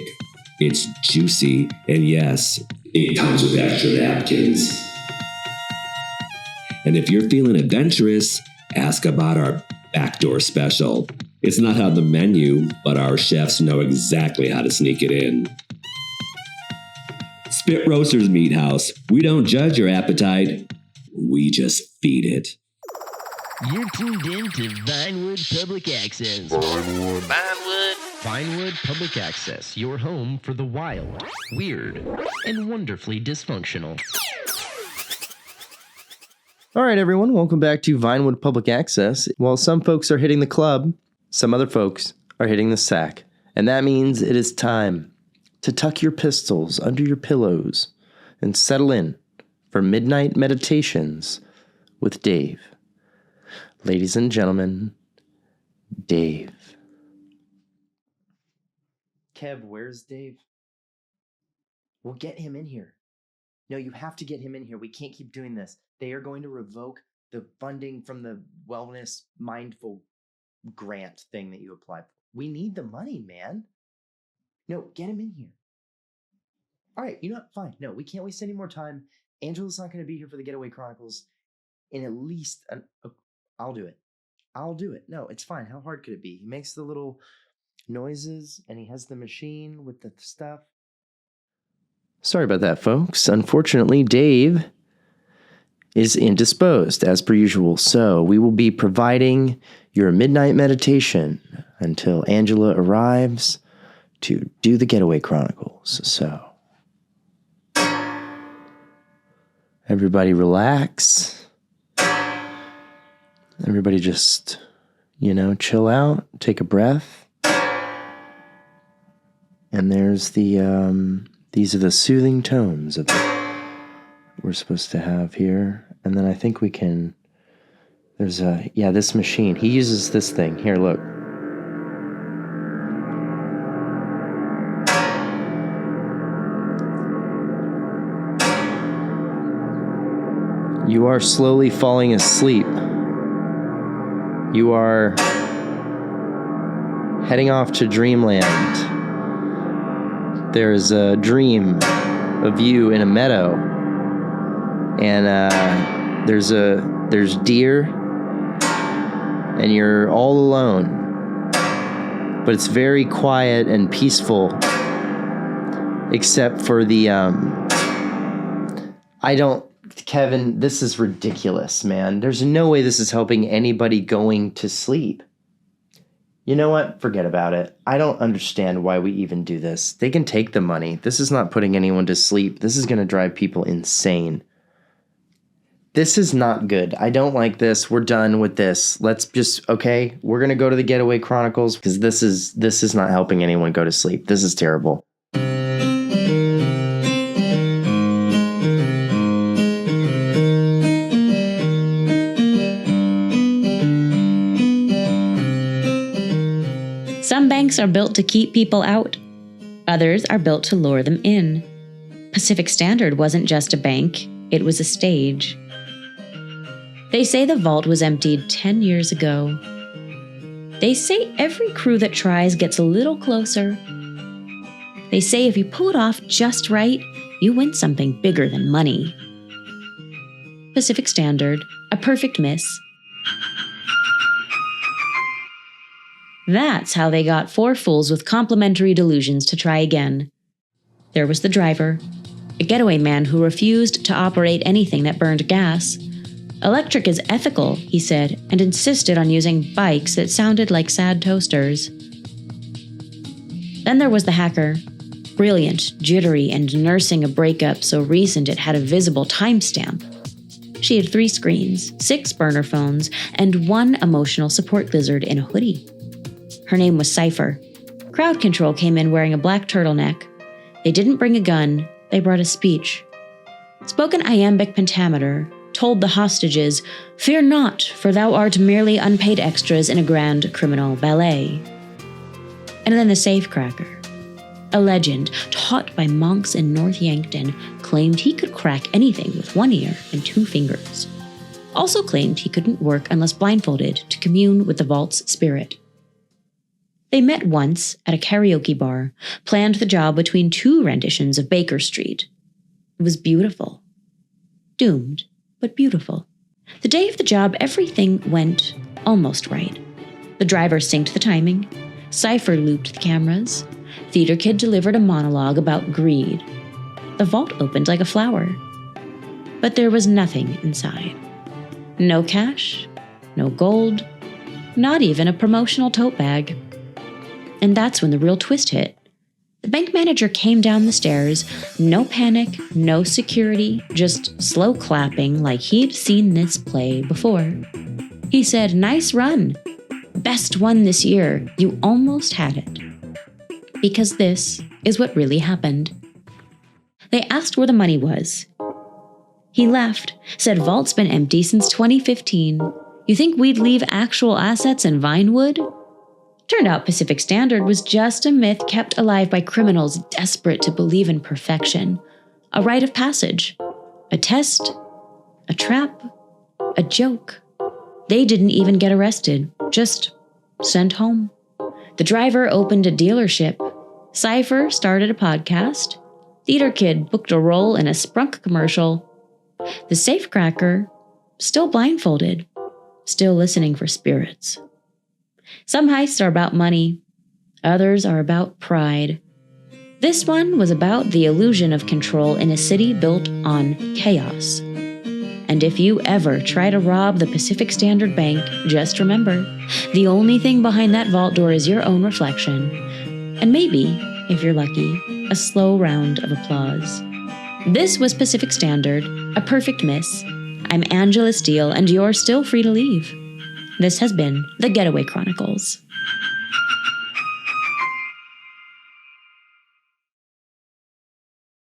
it's juicy, and yes, it comes with extra napkins. And if you're feeling adventurous, ask about our backdoor special. It's not on the menu, but our chefs know exactly how to sneak it in. Spit Roasters Meat House. We don't judge your appetite, we just feed it. You're tuned in to Vinewood Public Access. Vinewood Public Access, your home for the wild, weird, and wonderfully dysfunctional. All right, everyone, welcome back to Vinewood Public Access. While some folks are hitting the club, some other folks are hitting the sack. And that means it is time to tuck your pistols under your pillows and settle in for Midnight Meditations with Dave. Ladies and gentlemen, Dave. Kev, where's Dave? We'll get him in here. No, you have to get him in here. We can't keep doing this. They are going to revoke the funding from the Wellness Mindful grant thing that you applied for. We need the money, man. No, get him in here. All right, you know what? Fine. No, we can't waste any more time. Angela's not going to be here for the Getaway Chronicles in at least I'll do it. I'll do it. No, it's fine. How hard could it be? He makes the little noises, and he has the machine with the stuff. Sorry about that, folks. Unfortunately, Dave is indisposed, as per usual. So we will be providing your midnight meditation until Angela arrives to do the Getaway Chronicles. So everybody relax. Everybody just, chill out, take a breath. And there's the, these are the soothing tones of we're supposed to have here. And then I think we can, there's this machine. He uses this thing. Here, look. You are slowly falling asleep. You are heading off to dreamland. There's a dream of you in a meadow, and there's deer, and you're all alone. But it's very quiet and peaceful, except for the Kevin, this is ridiculous, man. There's no way this is helping anybody going to sleep. You know what? Forget about it. I don't understand why we even do this. They can take the money. This is not putting anyone to sleep. This is going to drive people insane. This is not good. I don't like this. We're done with this. Let's just, okay, we're going to go to the Getaway Chronicles because this is not helping anyone go to sleep. This is terrible. Some banks are built to keep people out. Others are built to lure them in. Pacific Standard wasn't just a bank, it was a stage. They say the vault was emptied 10 years ago. They say every crew that tries gets a little closer. They say if you pull it off just right, you win something bigger than money. Pacific Standard, a perfect miss. That's how they got 4 fools with complimentary delusions to try again. There was the driver, a getaway man who refused to operate anything that burned gas. Electric is ethical, he said, and insisted on using bikes that sounded like sad toasters. Then there was the hacker, brilliant, jittery, and nursing a breakup so recent it had a visible timestamp. She had 3 screens, 6 burner phones, and 1 emotional support lizard in a hoodie. Her name was Cypher. Crowd control came in wearing a black turtleneck. They didn't bring a gun, they brought a speech. Spoken iambic pentameter told the hostages, "Fear not, for thou art merely unpaid extras in a grand criminal ballet." And then the safecracker. A legend taught by monks in North Yankton claimed he could crack anything with one ear and 2 fingers. Also claimed he couldn't work unless blindfolded to commune with the vault's spirit. They met once at a karaoke bar, planned the job between 2 renditions of Baker Street. It was beautiful. Doomed, but beautiful. The day of the job, everything went almost right. The driver synced the timing, Cypher looped the cameras, Theater Kid delivered a monologue about greed. The vault opened like a flower. But there was nothing inside. No cash, no gold, not even a promotional tote bag. And that's when the real twist hit. The bank manager came down the stairs, no panic, no security, just slow clapping like he'd seen this play before. He said, "Nice run. Best one this year. You almost had it." Because this is what really happened. They asked where the money was. He laughed, said vault's been empty since 2015. You think we'd leave actual assets in Vinewood? Turned out Pacific Standard was just a myth kept alive by criminals desperate to believe in perfection. A rite of passage. A test. A trap. A joke. They didn't even get arrested, just sent home. The driver opened a dealership. Cypher started a podcast. Theater Kid booked a role in a Sprunk commercial. The safecracker, still blindfolded, still listening for spirits. Some heists are about money. Others are about pride. This one was about the illusion of control in a city built on chaos. And if you ever try to rob the Pacific Standard Bank, just remember, the only thing behind that vault door is your own reflection. And maybe, if you're lucky, a slow round of applause. This was Pacific Standard, a perfect miss. I'm Angela Steele, and you're still free to leave. This has been The Getaway Chronicles.